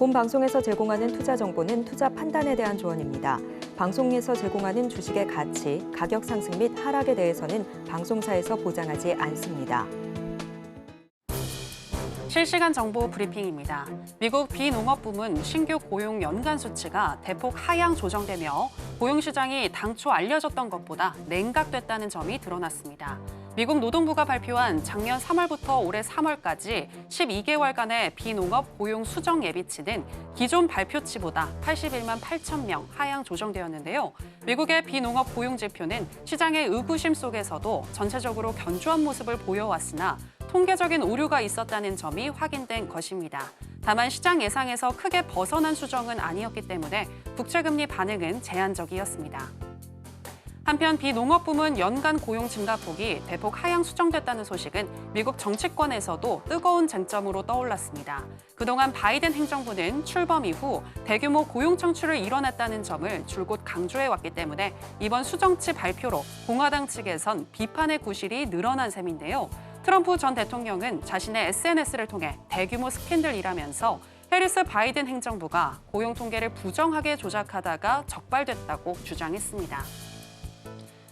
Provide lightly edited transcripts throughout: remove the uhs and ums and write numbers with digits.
본 방송에서 제공하는 투자 정보는 투자 판단에 대한 조언입니다. 방송에서 제공하는 주식의 가치, 가격 상승 및 하락에 대해서는 방송사에서 보장하지 않습니다. 실시간 정보 브리핑입니다. 미국 비농업 부문 신규 고용 연간 수치가 대폭 하향 조정되며 고용시장이 당초 알려졌던 것보다 냉각됐다는 점이 드러났습니다. 미국 노동부가 발표한 작년 3월부터 올해 3월까지 12개월간의 비농업 고용 수정 예비치는 기존 발표치보다 81만 8천 명 하향 조정되었는데요. 미국의 비농업 고용 지표는 시장의 의구심 속에서도 전체적으로 견조한 모습을 보여왔으나 통계적인 오류가 있었다는 점이 확인된 것입니다. 다만 시장 예상에서 크게 벗어난 수정은 아니었기 때문에 국채금리 반응은 제한적이었습니다. 한편 비농업 부문 연간 고용 증가폭이 대폭 하향 수정됐다는 소식은 미국 정치권에서도 뜨거운 쟁점으로 떠올랐습니다. 그동안 바이든 행정부는 출범 이후 대규모 고용 창출을 이뤄냈다는 점을 줄곧 강조해왔기 때문에 이번 수정치 발표로 공화당 측에선 비판의 구실이 늘어난 셈인데요. 트럼프 전 대통령은 자신의 SNS를 통해 대규모 스캔들이라면서 해리스 바이든 행정부가 고용 통계를 부정하게 조작하다가 적발됐다고 주장했습니다.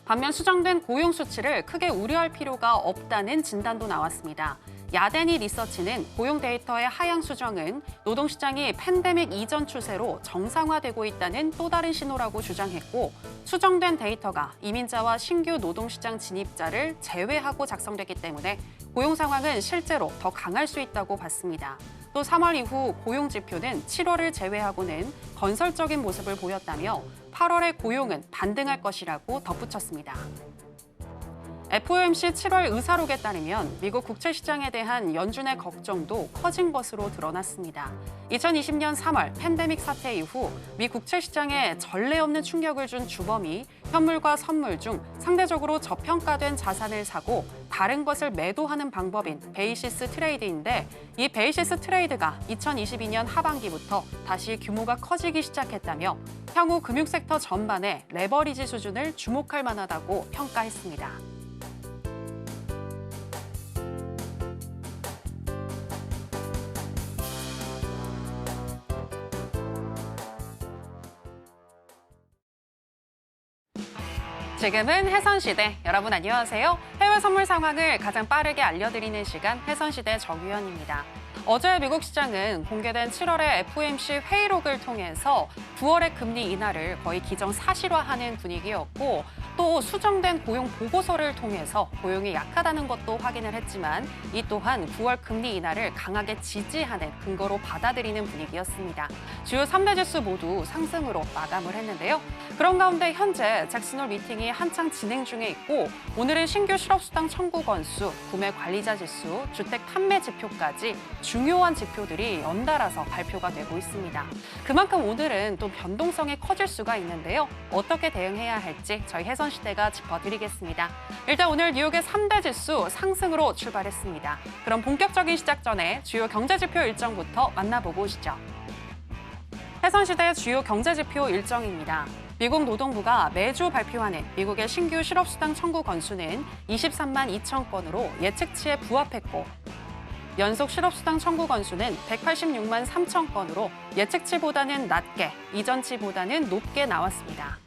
반면 수정된 고용 수치를 크게 우려할 필요가 없다는 진단도 나왔습니다. 야데니 리서치는 고용 데이터의 하향 수정은 노동시장이 팬데믹 이전 추세로 정상화되고 있다는 또 다른 신호라고 주장했고, 수정된 데이터가 이민자와 신규 노동시장 진입자를 제외하고 작성됐기 때문에 고용 상황은 실제로 더 강할 수 있다고 봤습니다. 또 3월 이후 고용 지표는 7월을 제외하고는 건설적인 모습을 보였다며 8월의 고용은 반등할 것이라고 덧붙였습니다. FOMC 7월 의사록에 따르면 미국 국채 시장에 대한 연준의 걱정도 커진 것으로 드러났습니다. 2020년 3월 팬데믹 사태 이후 미 국채 시장에 전례 없는 충격을 준 주범이 현물과 선물 중 상대적으로 저평가된 자산을 사고 다른 것을 매도하는 방법인 베이시스 트레이드인데, 이 베이시스 트레이드가 2022년 하반기부터 다시 규모가 커지기 시작했다며 향후 금융섹터 전반의 레버리지 수준을 주목할 만하다고 평가했습니다. 지금은 해선시대. 여러분 안녕하세요. 해외 선물 상황을 가장 빠르게 알려드리는 시간 해선시대 정유현입니다. 어제 미국 시장은 공개된 7월의 FOMC 회의록을 통해서 9월의 금리 인하를 거의 기정사실화하는 분위기였고, 또 수정된 고용 보고서를 통해서 고용이 약하다는 것도 확인을 했지만 이 또한 9월 금리 인하를 강하게 지지하는 근거로 받아들이는 분위기였습니다. 주요 3대 지수 모두 상승으로 마감을 했는데요. 그런 가운데 현재 잭슨홀 미팅이 한창 진행 중에 있고, 오늘은 신규 실업수당 청구 건수, 구매 관리자 지수, 주택 판매 지표까지 중요한 지표들이 연달아서 발표가 되고 있습니다. 그만큼 오늘은 또 변동성이 커질 수가 있는데요. 어떻게 대응해야 할지 저희 해선시대가 짚어드리겠습니다. 일단 오늘 뉴욕의 3대 지수 상승으로 출발했습니다. 그럼 본격적인 시작 전에 주요 경제지표 일정부터 만나보고 오시죠. 해선시대 주요 경제지표 일정입니다. 미국 노동부가 매주 발표하는 미국의 신규 실업수당 청구 건수는 23만 2천 건으로 예측치에 부합했고, 연속 실업수당 청구 건수는 186만 3천 건으로 예측치보다는 낮게, 이전치보다는 높게 나왔습니다.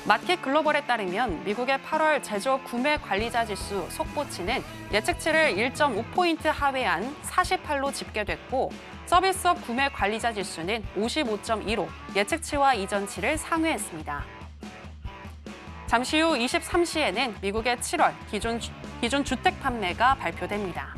마켓 글로벌에 따르면 미국의 8월 제조업 구매 관리자 지수 속보치는 예측치를 1.5포인트 하회한 48로 집계됐고, 서비스업 구매 관리자 지수는 55.2로 예측치와 이전치를 상회했습니다. 잠시 후 23시에는 미국의 7월 기존 주택 판매가 발표됩니다.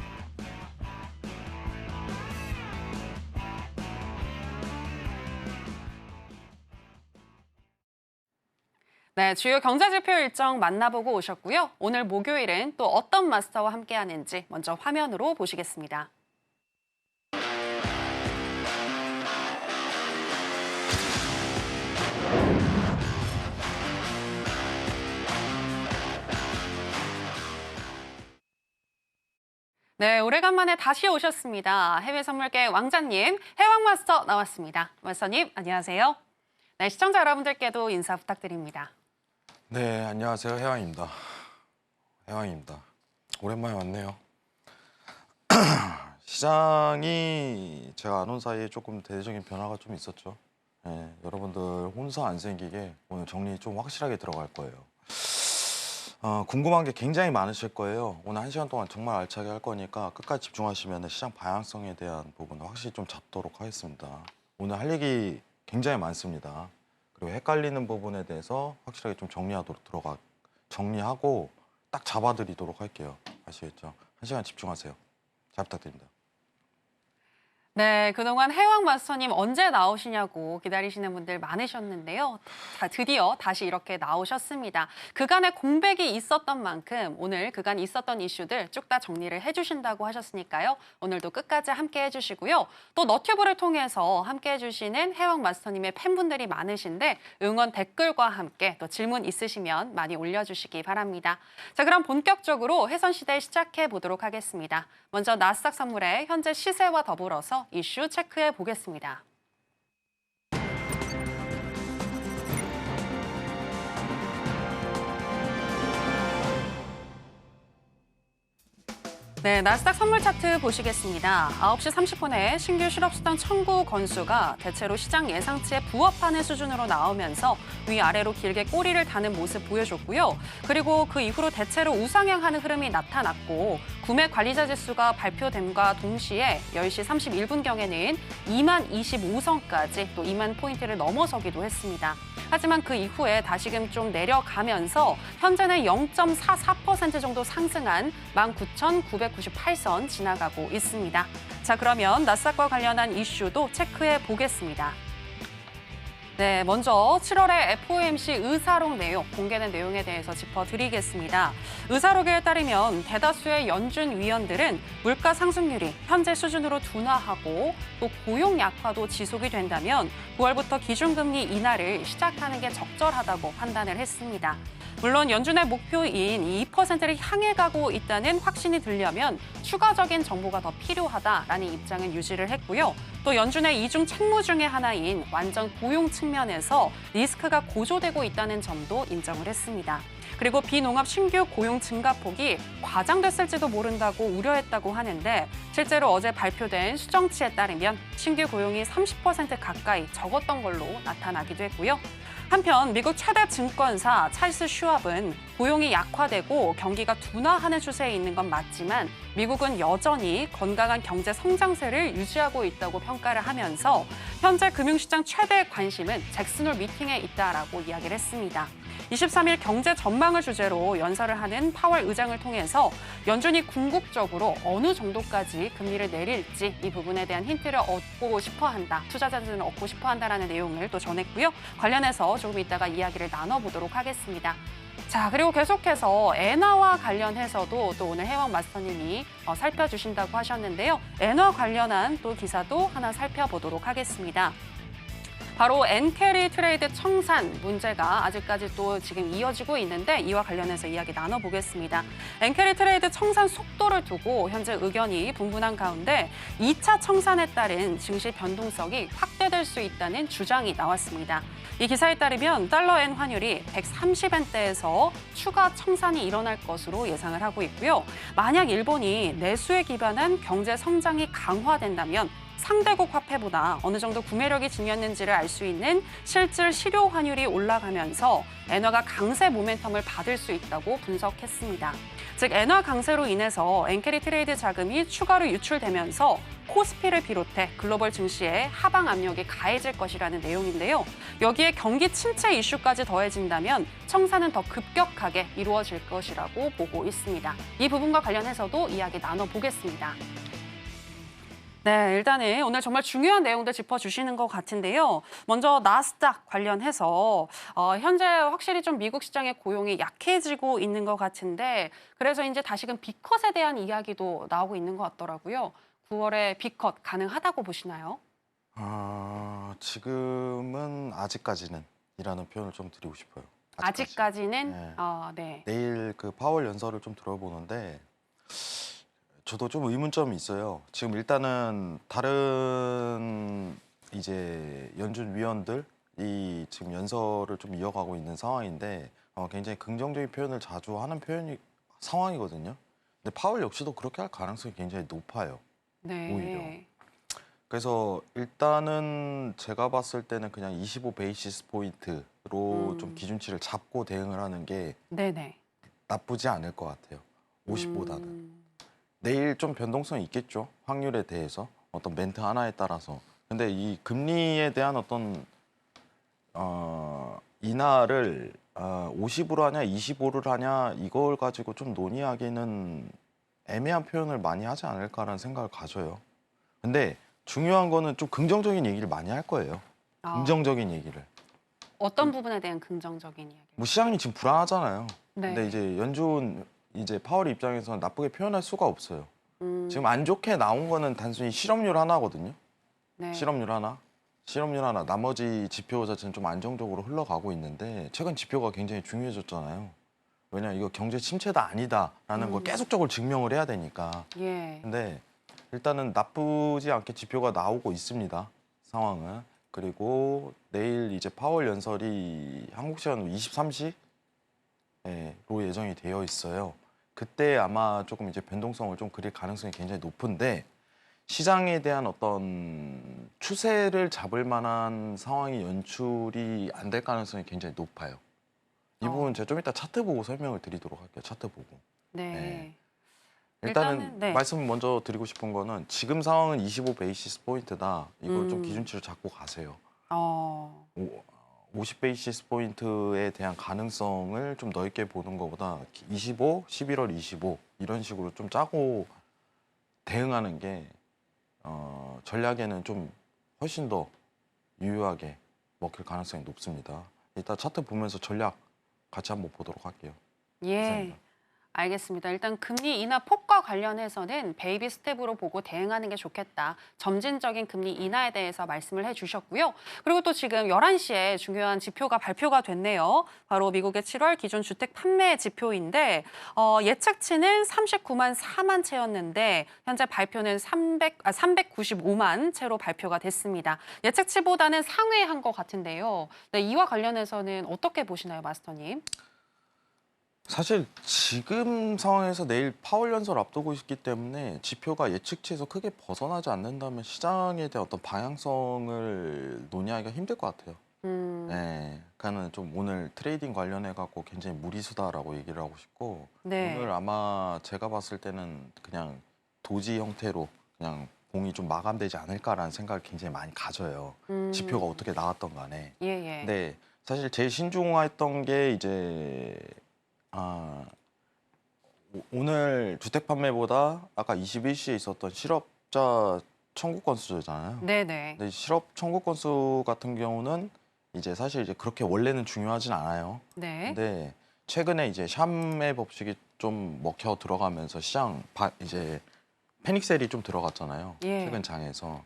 네, 주요 경제지표 일정 만나보고 오셨고요. 오늘 목요일은 또 어떤 마스터와 함께하는지 먼저 화면으로 보시겠습니다. 네, 오래간만에 다시 오셨습니다. 해외 선물계 왕자님, 해왕 마스터 나왔습니다. 마스터님, 안녕하세요. 네, 시청자 여러분들께도 인사 부탁드립니다. 네, 안녕하세요. 해왕입니다. 오랜만에 왔네요. 시장이 제가 안 온 사이에 조금 대대적인 변화가 좀 있었죠. 예, 여러분들 혼수 안 생기게 오늘 정리 좀 확실하게 들어갈 거예요. 궁금한 게 굉장히 많으실 거예요. 오늘 1시간 동안 정말 알차게 할 거니까 끝까지 집중하시면 시장 방향성에 대한 부분 확실히 좀 잡도록 하겠습니다. 오늘 할 얘기 굉장히 많습니다. 그리고 헷갈리는 부분에 대해서 확실하게 좀 정리하고 딱 잡아드리도록 할게요. 아시겠죠? 1시간 집중하세요. 잘 부탁드립니다. 네, 그동안 해왕 마스터님 언제 나오시냐고 기다리시는 분들 많으셨는데요. 드디어 다시 이렇게 나오셨습니다. 그간의 공백이 있었던 만큼 오늘 그간 있었던 이슈들 쭉 다 정리를 해주신다고 하셨으니까요. 오늘도 끝까지 함께 해주시고요. 또 너튜브를 통해서 함께 해주시는 해왕 마스터님의 팬분들이 많으신데 응원 댓글과 함께 또 질문 있으시면 많이 올려주시기 바랍니다. 자, 그럼 본격적으로 해선시대 시작해 보도록 하겠습니다. 먼저 나스닥 선물의 현재 시세와 더불어서 이슈 체크해 보겠습니다. 네, 나스닥 선물 차트 보시겠습니다. 9시 30분에 신규 실업수당 청구 건수가 대체로 시장 예상치에 부합하는 수준으로 나오면서 위아래로 길게 꼬리를 다는 모습 보여줬고요. 그리고 그 이후로 대체로 우상향하는 흐름이 나타났고 구매 관리자 지수가 발표됨과 동시에 10시 31분경에는 2만 25선까지 또 2만 포인트를 넘어서기도 했습니다. 하지만 그 이후에 다시금 좀 내려가면서 현재는 0.44% 정도 상승한 19,998선 지나가고 있습니다. 자, 그러면 나스닥과 관련한 이슈도 체크해 보겠습니다. 네, 먼저 7월에 FOMC 의사록 내용, 공개된 내용에 대해서 짚어드리겠습니다. 의사록에 따르면 대다수의 연준 위원들은 물가 상승률이 현재 수준으로 둔화하고 또 고용 약화도 지속이 된다면 9월부터 기준금리 인하를 시작하는 게 적절하다고 판단을 했습니다. 물론 연준의 목표인 2%를 향해 가고 있다는 확신이 들려면 추가적인 정보가 더 필요하다라는 입장은 유지를 했고요. 또 연준의 이중 책무 중에 하나인 완전 고용 측면에서 리스크가 고조되고 있다는 점도 인정을 했습니다. 그리고 비농업 신규 고용 증가폭이 과장됐을지도 모른다고 우려했다고 하는데 실제로 어제 발표된 수정치에 따르면 신규 고용이 30% 가까이 적었던 걸로 나타나기도 했고요. 한편 미국 최대 증권사 찰스 슈왑은 고용이 약화되고 경기가 둔화하는 추세에 있는 건 맞지만 미국은 여전히 건강한 경제 성장세를 유지하고 있다고 평가를 하면서 현재 금융시장 최대 관심은 잭슨홀 미팅에 있다라고 이야기를 했습니다. 23일 경제 전망을 주제로 연설을 하는 파월 의장을 통해서 연준이 궁극적으로 어느 정도까지 금리를 내릴지 이 부분에 대한 힌트를 얻고 싶어한다. 투자자들은 얻고 싶어한다라는 내용을 또 전했고요. 관련해서 조금 이따가 이야기를 나눠보도록 하겠습니다. 자, 그리고 계속해서 엔화와 관련해서도 또 오늘 해왕 마스터님이 살펴주신다고 하셨는데요. 엔화 관련한 또 기사도 하나 살펴보도록 하겠습니다. 바로 엔캐리 트레이드 청산 문제가 아직까지 또 지금 이어지고 있는데 이와 관련해서 이야기 나눠보겠습니다. 엔캐리 트레이드 청산 속도를 두고 현재 의견이 분분한 가운데 2차 청산에 따른 증시 변동성이 확대될 수 있다는 주장이 나왔습니다. 이 기사에 따르면 달러엔 환율이 130엔대에서 추가 청산이 일어날 것으로 예상을 하고 있고요. 만약 일본이 내수에 기반한 경제 성장이 강화된다면 상대국 화폐보다 어느 정도 구매력이 증였는지를 알 수 있는 실질 실효 환율이 올라가면서 엔화가 강세 모멘텀을 받을 수 있다고 분석했습니다. 즉 엔화 강세로 인해서 엔캐리 트레이드 자금이 추가로 유출되면서 코스피를 비롯해 글로벌 증시에 하방 압력이 가해질 것이라는 내용인데요. 여기에 경기 침체 이슈까지 더해진다면 청산은 더 급격하게 이루어질 것이라고 보고 있습니다. 이 부분과 관련해서도 이야기 나눠보겠습니다. 네, 일단은 오늘 정말 중요한 내용들 짚어주시는 것 같은데요. 먼저 나스닥 관련해서 현재 확실히 좀 미국 시장의 고용이 약해지고 있는 것 같은데 그래서 이제 다시금 B컷에 대한 이야기도 나오고 있는 것 같더라고요. 9월에 B컷 가능하다고 보시나요? 지금은 아직까지는 이라는 표현을 좀 드리고 싶어요. 아직까지는? 네. 네. 내일 그 파월 연설을 좀 들어보는데 저도 좀 의문점이 있어요. 지금 일단은 다른 이제 연준 위원들이 지금 연설을 좀 이어가고 있는 상황인데 굉장히 긍정적인 표현을 자주 하는 상황이거든요. 근데 파월 역시도 그렇게 할 가능성이 굉장히 높아요. 네. 오히려. 그래서 일단은 제가 봤을 때는 그냥 25 베이시스 포인트로 좀 기준치를 잡고 대응을 하는 게 네네. 나쁘지 않을 것 같아요. 50보다는. 내일 좀 변동성이 있겠죠. 확률에 대해서. 어떤 멘트 하나에 따라서. 근데 이 금리에 대한 어떤 인하를 50으로 하냐 25를 하냐 이걸 가지고 좀 논의하기는 애매한 표현을 많이 하지 않을까라는 생각을 가져요. 근데 중요한 거는 좀 긍정적인 얘기를 많이 할 거예요. 아, 긍정적인 얘기를. 어떤 부분에 대한 긍정적인 이야기? 뭐 시장이 지금 불안하잖아요. 네. 근데 이제 연준 이제 파월 입장에서는 나쁘게 표현할 수가 없어요. 음, 지금 안 좋게 나온 거는 단순히 실업률 하나거든요. 네. 실업률 하나. 실업률 하나. 나머지 지표 자체는 좀 안정적으로 흘러가고 있는데 최근 지표가 굉장히 중요해졌잖아요. 왜냐 이거 경제 침체다 아니다라는 걸 계속적으로 증명을 해야 되니까. 예. 근데 일단은 나쁘지 않게 지표가 나오고 있습니다. 상황은. 그리고 내일 이제 파월 연설이 한국 시간으로 23시로 예정이 되어 있어요. 그때 아마 조금 이제 변동성을 좀 그릴 가능성이 굉장히 높은데 시장에 대한 어떤 추세를 잡을 만한 상황이 연출이 안 될 가능성이 굉장히 높아요. 이 부분 제가 좀 이따 차트 보고 설명을 드리도록 할게요. 차트 보고. 네. 네. 일단은 일단은, 네. 말씀 먼저 드리고 싶은 거는 지금 상황은 25 베이시스 포인트다. 이걸 좀 음. 기준치를 잡고 가세요. 어, 50 베이시스 포인트에 대한 가능성을 좀 넓게 보는 것보다 25, 11월 25 이런 식으로 좀 짜고 대응하는 게 전략에는 좀 훨씬 더 유효하게 먹힐 가능성이 높습니다. 일단 차트 보면서 전략 같이 한번 보도록 할게요. 예. 감사합니다. 알겠습니다. 일단 금리 인하 폭과 관련해서는 베이비 스텝으로 보고 대응하는 게 좋겠다. 점진적인 금리 인하에 대해서 말씀을 해주셨고요. 그리고 또 지금 11시에 중요한 지표가 발표가 됐네요. 바로 미국의 7월 기준 주택 판매 지표인데 예측치는 39만 4만 채였는데 현재 발표는 395만 채로 발표가 됐습니다. 예측치보다는 상회한 것 같은데요. 네, 이와 관련해서는 어떻게 보시나요, 마스터님? 사실 지금 상황에서 내일 파월 연설 앞두고 있기 때문에 지표가 예측치에서 크게 벗어나지 않는다면 시장에 대한 어떤 방향성을 논의하기가 힘들 것 같아요. 네, 그러니까는 좀 오늘 트레이딩 관련해 갖고 굉장히 무리수다라고 얘기를 하고 싶고 네. 오늘 아마 제가 봤을 때는 그냥 도지 형태로 그냥 봉이 좀 마감되지 않을까라는 생각을 굉장히 많이 가져요. 지표가 어떻게 나왔던 간에. 예, 예. 근데 사실 제일 신중했던 게 이제 오늘 주택 판매보다 아까 21시에 있었던 실업자 청구 건수잖아요. 네네. 근데 실업 청구 건수 같은 경우는 이제 사실 이제 그렇게 원래는 중요하진 않아요. 네. 근데 최근에 이제 샴의 법칙이 좀 먹혀 들어가면서 이제 패닉셀이 좀 들어갔잖아요. 예. 최근 장에서.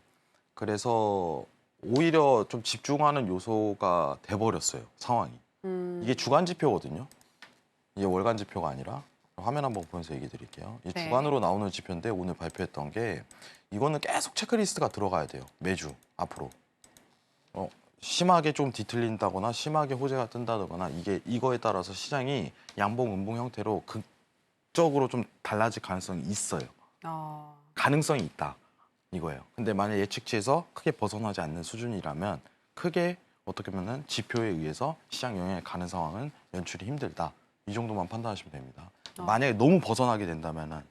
그래서 오히려 좀 집중하는 요소가 돼버렸어요. 상황이. 이게 주간 지표거든요. 이게 월간 지표가 아니라 화면 한번 보면서 얘기 드릴게요. 이 네. 주간으로 나오는 지표인데 오늘 발표했던 게 이거는 계속 체크리스트가 들어가야 돼요. 매주 앞으로. 심하게 좀 뒤틀린다거나 심하게 호재가 뜬다거나 이거에 따라서 시장이 양봉, 음봉 형태로 극적으로 좀 달라질 가능성이 있어요. 가능성이 있다. 이거예요. 근데 만약 예측치에서 크게 벗어나지 않는 수준이라면 크게 어떻게 보면 지표에 의해서 시장 영향에 가는 상황은 연출이 힘들다. 이 정도만 판단하시면 됩니다. 만약에 너무 벗어나게 된다면은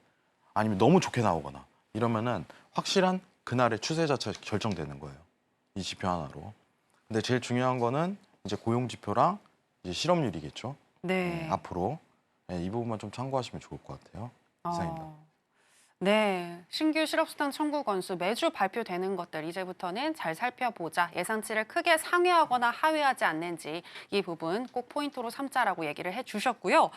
아니면 너무 좋게 나오거나 이러면은 확실한 그날의 추세 자체가 결정되는 거예요. 이 지표 하나로. 근데 제일 중요한 거는 이제 고용 지표랑 이제 실업률이겠죠. 네. 앞으로 이 부분만 좀 참고하시면 좋을 것 같아요. 이상입니다. 네, 신규 실업수당 청구 건수 매주 발표되는 것들 이제부터는 잘 살펴보자. 예상치를 크게 상회하거나 하회하지 않는지 이 부분 꼭 포인트로 삼자라고 얘기를 해주셨고요.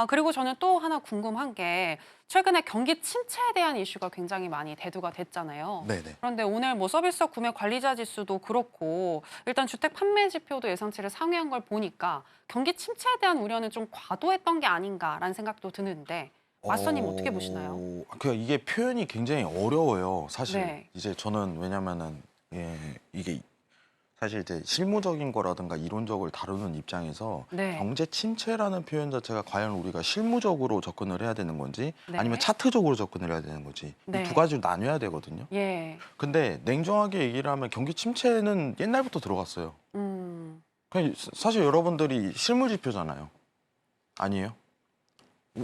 그리고 저는 또 하나 궁금한 게 최근에 경기 침체에 대한 이슈가 굉장히 많이 대두가 됐잖아요. 네네. 그런데 오늘 뭐 서비스 구매 관리자 지수도 그렇고 일단 주택 판매 지표도 예상치를 상회한 걸 보니까 경기 침체에 대한 우려는 좀 과도했던 게 아닌가라는 생각도 드는데 마스터님 어떻게 보시나요? 이게 표현이 굉장히 어려워요. 사실 네. 이제 저는 왜냐면은 이게 사실 이제 실무적인 거라든가 이론적을 다루는 입장에서 네. 경제 침체라는 표현 자체가 과연 우리가 실무적으로 접근을 해야 되는 건지 네. 아니면 차트적으로 접근을 해야 되는 건지 네. 이 두 가지로 나뉘어야 되거든요. 예. 근데 냉정하게 얘기를 하면 경기 침체는 옛날부터 들어갔어요. 그냥 사실 여러분들이 실무 지표잖아요. 아니에요?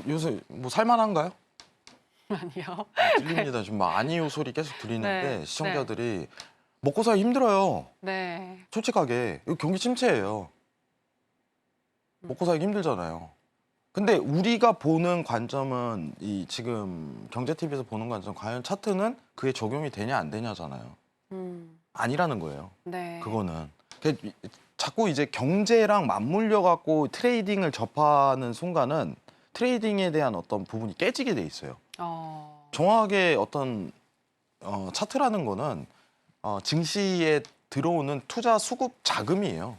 요새 뭐 살만한가요? 아니요. 들립니다. 지금 막 아니요 소리 계속 들리는데 네. 시청자들이 먹고 살기 힘들어요. 네. 솔직하게 이거 경기 침체예요. 먹고 살기 힘들잖아요. 근데 우리가 보는 관점은 이 지금 경제 TV에서 보는 관점 과연 차트는 그게 적용이 되냐 안 되냐잖아요. 아니라는 거예요. 네. 그거는 자꾸 이제 경제랑 맞물려 갖고 트레이딩을 접하는 순간은 트레이딩에 대한 어떤 부분이 깨지게 돼 있어요. 정확하게 어떤 차트라는 거는 증시에 들어오는 투자 수급 자금이에요.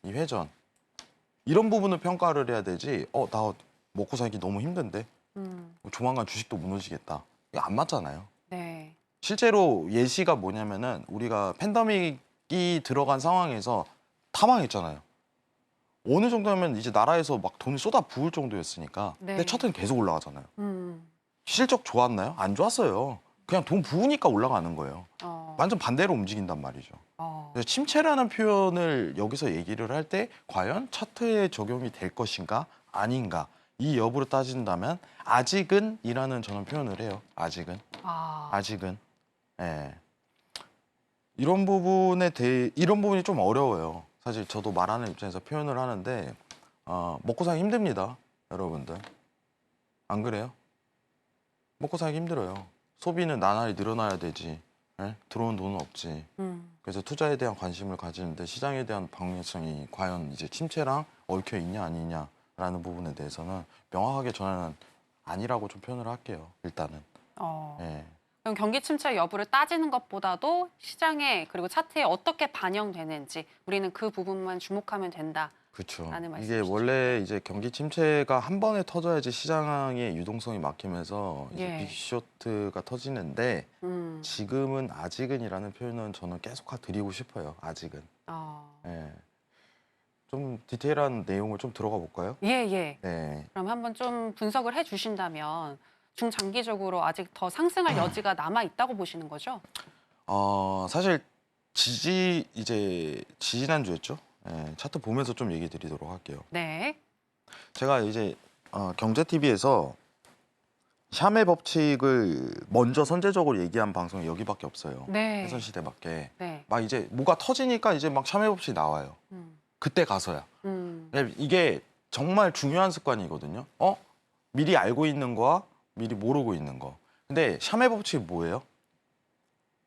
이 회전. 이런 부분을 평가를 해야 되지. 나 먹고 살기 너무 힘든데. 조만간 주식도 무너지겠다. 이거 안 맞잖아요. 네. 실제로 예시가 뭐냐면은 우리가 팬데믹이 들어간 상황에서 타망했잖아요. 어느 정도면 이제 나라에서 막 돈을 쏟아 부을 정도였으니까. 네. 근데 차트는 계속 올라가잖아요. 실적 좋았나요? 안 좋았어요. 그냥 돈 부으니까 올라가는 거예요. 완전 반대로 움직인단 말이죠. 그래서 침체라는 표현을 여기서 얘기를 할 때 과연 차트에 적용이 될 것인가 아닌가 이 여부를 따진다면 아직은 이라는 저는 표현을 해요. 아직은. 아직은. 예. 이런 부분에 대해 이런 부분이 좀 어려워요. 사실 저도 말하는 입장에서 표현을 하는데 먹고 살기 힘듭니다. 여러분들. 안 그래요? 먹고 살기 힘들어요. 소비는 나날이 늘어나야 되지. 예? 들어온 돈은 없지. 그래서 투자에 대한 관심을 가지는데 시장에 대한 방향성이 과연 이제 침체랑 얽혀 있냐 아니냐라는 부분에 대해서는 명확하게 저는 아니라고 좀 표현을 할게요. 일단은. 예. 그럼 경기 침체 여부를 따지는 것보다도 시장에 그리고 차트에 어떻게 반영되는지 우리는 그 부분만 주목하면 된다. 그렇죠. 라는 이게 말씀이시죠? 원래 이제 경기 침체가 한 번에 터져야지 시장의 유동성이 막히면서 이제 예. 빅쇼트가 터지는데 지금은 아직은이라는 표현은 저는 계속 드리고 싶어요. 아직은. 예. 좀 디테일한 내용을 좀 들어가 볼까요? 예. 네. 그럼 한번 좀 분석을 해 주신다면 중장기적으로 아직 더 상승할 여지가 남아 있다고 보시는 거죠? 사실 지지난주였죠. 예, 차트 보면서 좀 얘기 드리도록 할게요. 네. 제가 이제 경제 TV에서 샴의 법칙을 먼저 선제적으로 얘기한 방송이 여기밖에 없어요. 네. 해선시대밖에. 네. 막 이제 뭐가 터지니까 이제 막 샴의 법칙이 나와요. 그때 가서야. 이게 정말 중요한 습관이거든요. 미리 알고 있는 거와 미리 모르고 있는 거. 근데 샴의 법칙이 뭐예요?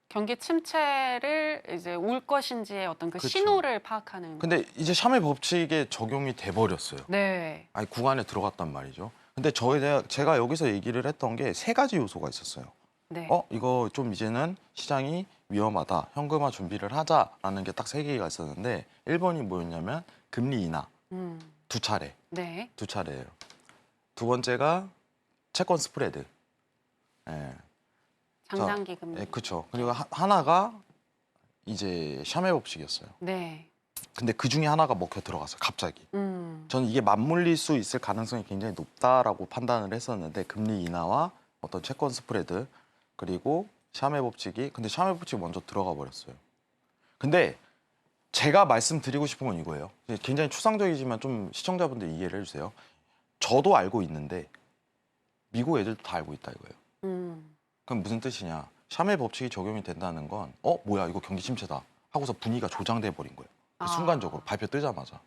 경기 침체를 이제 올 것인지의 어떤 그 그쵸. 신호를 파악하는. 근데 이제 샴의 법칙에 적용이 돼 버렸어요. 네. 아니 구간에 들어갔단 말이죠. 근데 제가 여기서 얘기를 했던 게 세 가지 요소가 있었어요. 네. 이거 좀 이제는 시장이 위험하다. 현금화 준비를 하자라는 게 딱 세 개가 있었는데 1번이 뭐였냐면 금리 인하. 두 차례. 네. 두 차례예요. 두 번째가 채권 스프레드. 예. 장단기 금리. 예, 그렇죠. 그리고 하나가 이제 샴의 법칙이었어요. 네. 근데 그 중에 하나가 먹혀 들어갔어요. 갑자기. 저는 이게 맞물릴 수 있을 가능성이 굉장히 높다라고 판단을 했었는데 금리 인하와 어떤 채권 스프레드 그리고 샴의 법칙이 근데 샴의 법칙이 먼저 들어가 버렸어요. 근데 제가 말씀드리고 싶은 건 이거예요. 굉장히 추상적이지만 좀 시청자분들 이해를 해주세요. 저도 알고 있는데 미국 애들도 다 알고 있다 이거예요. 그럼 무슨 뜻이냐? 샴의 법칙이 적용이 된다는 건 뭐야 이거 경기 침체다 하고서 분위기가 조장돼 버린 거예요. 순간적으로 발표 뜨자마자.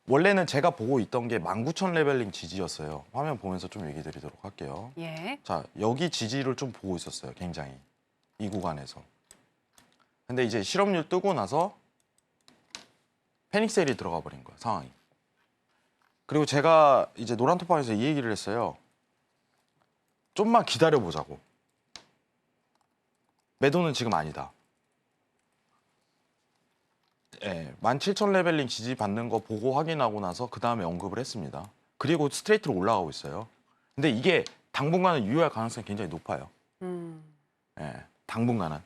원래는 제가 보고 있던 게 19,000 레벨링 지지였어요. 화면 보면서 좀 얘기 드리도록 할게요. 예. 자, 여기 지지를 좀 보고 있었어요. 굉장히. 이 구간에서. 근데 이제 실업률 뜨고 나서 패닉 셀이 들어가 버린 거예요. 상황이. 그리고 제가 이제 노란톡방에서 이 얘기를 했어요. 좀만 기다려보자고. 매도는 지금 아니다. 예, 17,000 레벨링 지지 받는 거 보고 확인하고 나서 그 다음에 언급을 했습니다. 그리고 스트레이트로 올라가고 있어요. 근데 이게 당분간은 유효할 가능성이 굉장히 높아요. 예, 당분간은.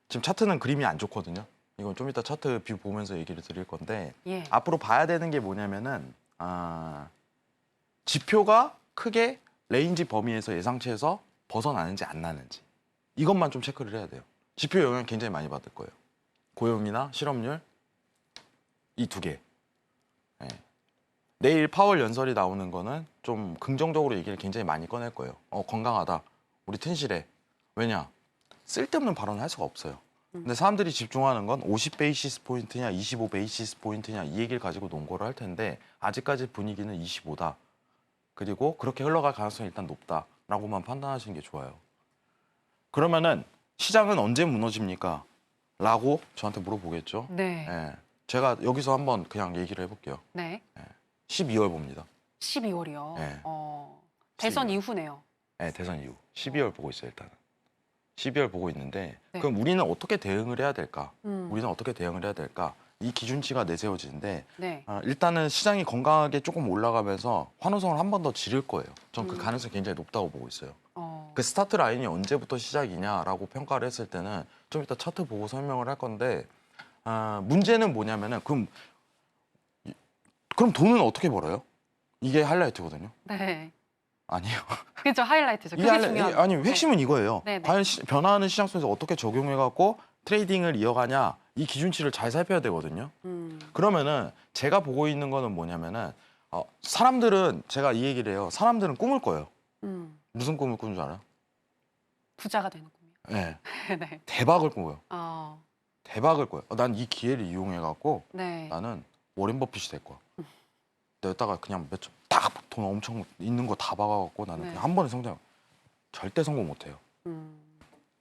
지금 차트는 그림이 안 좋거든요. 이건 좀 이따 차트 뷰 보면서 얘기를 드릴 건데 예. 앞으로 봐야 되는 게 뭐냐면은 지표가 크게 레인지 범위에서 예상치에서 벗어나는지 안 나는지 이것만 좀 체크를 해야 돼요. 지표 영향 굉장히 많이 받을 거예요. 고용이나 실업률 이 두 개. 네. 내일 파월 연설이 나오는 거는 좀 긍정적으로 얘기를 굉장히 많이 꺼낼 거예요. 건강하다. 우리 튼실해. 왜냐? 쓸데없는 발언을 할 수가 없어요. 근데 사람들이 집중하는 건 50 베이시스 포인트냐 25 베이시스 포인트냐 이 얘기를 가지고 논거를 할 텐데 아직까지 분위기는 25다. 그리고 그렇게 흘러갈 가능성이 일단 높다라고만 판단하시는 게 좋아요. 그러면은 시장은 언제 무너집니까? 라고 저한테 물어보겠죠. 네. 예. 제가 여기서 한번 그냥 얘기를 해볼게요. 네. 12월 봅니다. 12월이요. 네. 대선 12월. 이후네요. 네, 대선 이후. 12월 보고 있어요, 일단은. 12월 보고 있는데 네. 그럼 우리는 어떻게 대응을 해야 될까? 음. 우리는 어떻게 대응을 해야 될까? 이 기준치가 내세워지는데 네. 일단은 시장이 건강하게 조금 올라가면서 환호성을 한 번 더 지를 거예요. 전 그 가능성이 굉장히 높다고 보고 있어요. 그 스타트 라인이 언제부터 시작이냐라고 평가를 했을 때는 좀 이따 차트 보고 설명을 할 건데 문제는 뭐냐면은 그럼 돈은 어떻게 벌어요? 이게 하이라이트거든요. 네. 아니에요. 그죠 하이라이트죠. 그게 중요한. 아니 핵심은 이거예요. 네, 네. 과연 변화하는 시장 속에서 어떻게 적용해갖고 트레이딩을 이어가냐 이 기준치를 잘 살펴야 되거든요. 그러면은 제가 보고 있는 거는 뭐냐면은 사람들은 제가 이 얘기를 해요. 사람들은 꿈을 꿔요. 무슨 꿈을 꾸는 줄 알아요? 부자가 되는 꿈이요. 네. 네. 대박을 꿔요. 어. 대박을 꿔요. 난 이 기회를 이용해갖고 네. 나는 워렌 버핏이 될 거야. 내다가 그냥 몇 점 딱 돈 엄청 있는 거 다 박아갖고 나는 네. 그냥 한 번에 성장. 절대 성공 못해요. 음.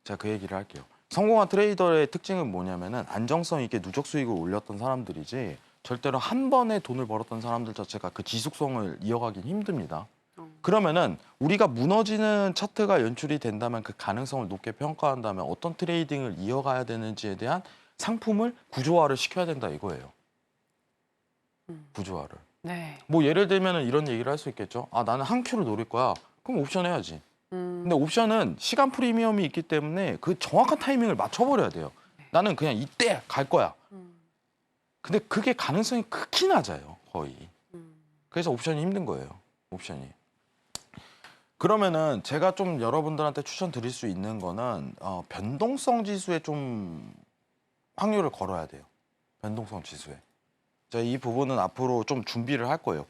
제가 그 얘기를 할게요. 성공한 트레이더의 특징은 뭐냐면은 안정성 있게 누적 수익을 올렸던 사람들이지 절대로 한 번에 돈을 벌었던 사람들 자체가 그 지속성을 이어가긴 힘듭니다. 그러면은 우리가 무너지는 차트가 연출이 된다면 그 가능성을 높게 평가한다면 어떤 트레이딩을 이어가야 되는지에 대한 상품을 구조화를 시켜야 된다 이거예요. 구조화를. 네. 뭐 예를 들면은 이런 얘기를 할 수 있겠죠. 나는 한 큐를 노릴 거야. 그럼 옵션 해야지. 근데 옵션은 시간 프리미엄이 있기 때문에 그 정확한 타이밍을 맞춰버려야 돼요. 나는 그냥 이때 갈 거야. 근데 그게 가능성이 극히 낮아요, 거의. 그래서 옵션이 힘든 거예요, 옵션이. 그러면은 제가 좀 여러분들한테 추천드릴 수 있는 거는 변동성 지수에 좀 확률을 걸어야 돼요. 변동성 지수에. 제가 이 부분은 앞으로 좀 준비를 할 거예요.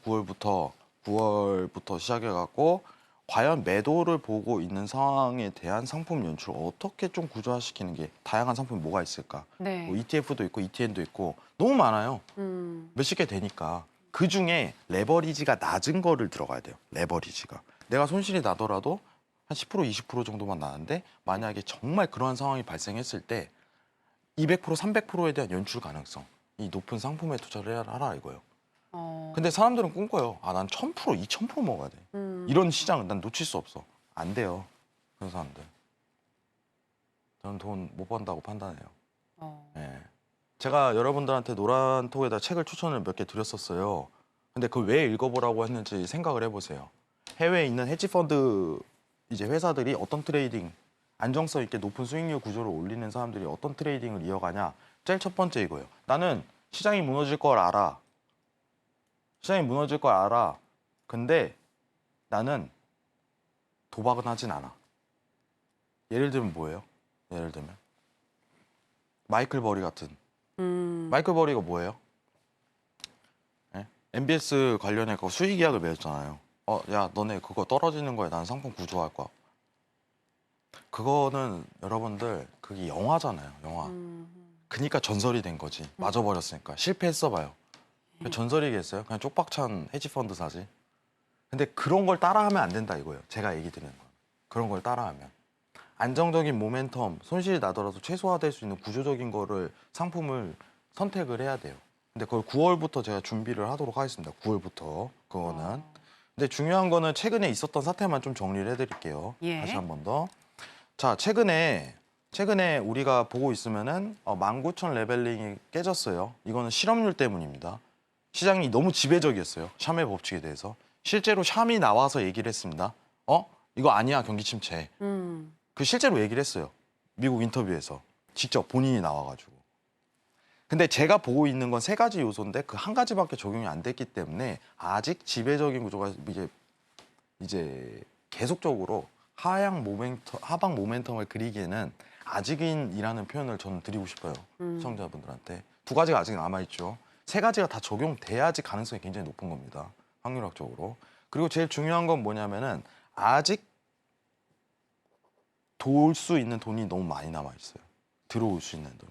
9월부터 시작해갖고 과연 매도를 보고 있는 상황에 대한 상품 연출을 어떻게 좀 구조화시키는 게 다양한 상품이 뭐가 있을까? 네. 뭐 ETF도 있고 ETN도 있고 너무 많아요. 몇십 개 되니까. 그중에 레버리지가 낮은 거를 들어가야 돼요. 레버리지가. 내가 손실이 나더라도 한 10% 20% 정도만 나는데 만약에 정말 그러한 상황이 발생했을 때 200% 300%에 대한 연출 가능성 이 높은 상품에 투자를 하라 이거예요. 근데 사람들은 꿈꿔요. 난 1000% 2000% 먹어야 돼. 이런 시장은 난 놓칠 수 없어. 안 돼요. 그런 사람들. 저는 돈 못 번다고 판단해요. 네. 제가 여러분들한테 노란톡에다 책을 추천을 몇 개 드렸었어요. 근데 그걸 왜 읽어보라고 했는지 생각을 해보세요. 해외에 있는 헤지펀드 이제 회사들이 어떤 트레이딩 안정성 있게 높은 수익률 구조를 올리는 사람들이 어떤 트레이딩을 이어가냐. 제일 첫 번째 이거예요. 나는 시장이 무너질 걸 알아. 시장이 무너질 걸 알아. 근데 나는 도박은 하진 않아. 예를 들면 뭐예요? 예를 들면 마이클 버리 같은. 마이클 버리가 뭐예요? 네? MBS 관련해 서 수익 계약을 맺었잖아요. 야 너네 그거 떨어지는 거에 난 상품 구조할 거야. 그거는 여러분들 그게 영화잖아요. 영화. 그러니까 전설이 된 거지. 맞아버렸으니까. 실패했어 봐요. 전설이겠어요? 그냥 쪽박찬 헤지펀드 사지. 근데 그런 걸 따라하면 안 된다 이거예요. 제가 얘기 드리는 건. 그런 걸 따라하면. 안정적인 모멘텀, 손실이 나더라도 최소화될 수 있는 구조적인 거를 상품을 선택을 해야 돼요. 근데 그걸 9월부터 제가 준비를 하도록 하겠습니다. 9월부터 그거는. 근데 중요한 거는 최근에 있었던 사태만 좀 정리를 해드릴게요. 예. 다시 한 번 더. 자, 최근에 우리가 보고 있으면은 19,000 레벨링이 깨졌어요. 이거는 실업률 때문입니다. 시장이 너무 지배적이었어요. 샴의 법칙에 대해서. 실제로 샴이 나와서 얘기를 했습니다. 이거 아니야 경기 침체. 그 실제로 얘기를 했어요. 미국 인터뷰에서. 직접 본인이 나와가지고. 근데 제가 보고 있는 건 세 가지 요소인데 그 한 가지밖에 적용이 안 됐기 때문에 아직 지배적인 구조가 이제 계속적으로 하방 모멘텀을 그리기에는 아직인이라는 표현을 저는 드리고 싶어요. 시청자분들한테. 두 가지가 아직 남아있죠. 세 가지가 다 적용돼야지 가능성이 굉장히 높은 겁니다. 확률학적으로. 그리고 제일 중요한 건 뭐냐면은 아직 돌 수 있는 돈이 너무 많이 남아있어요. 들어올 수 있는 돈.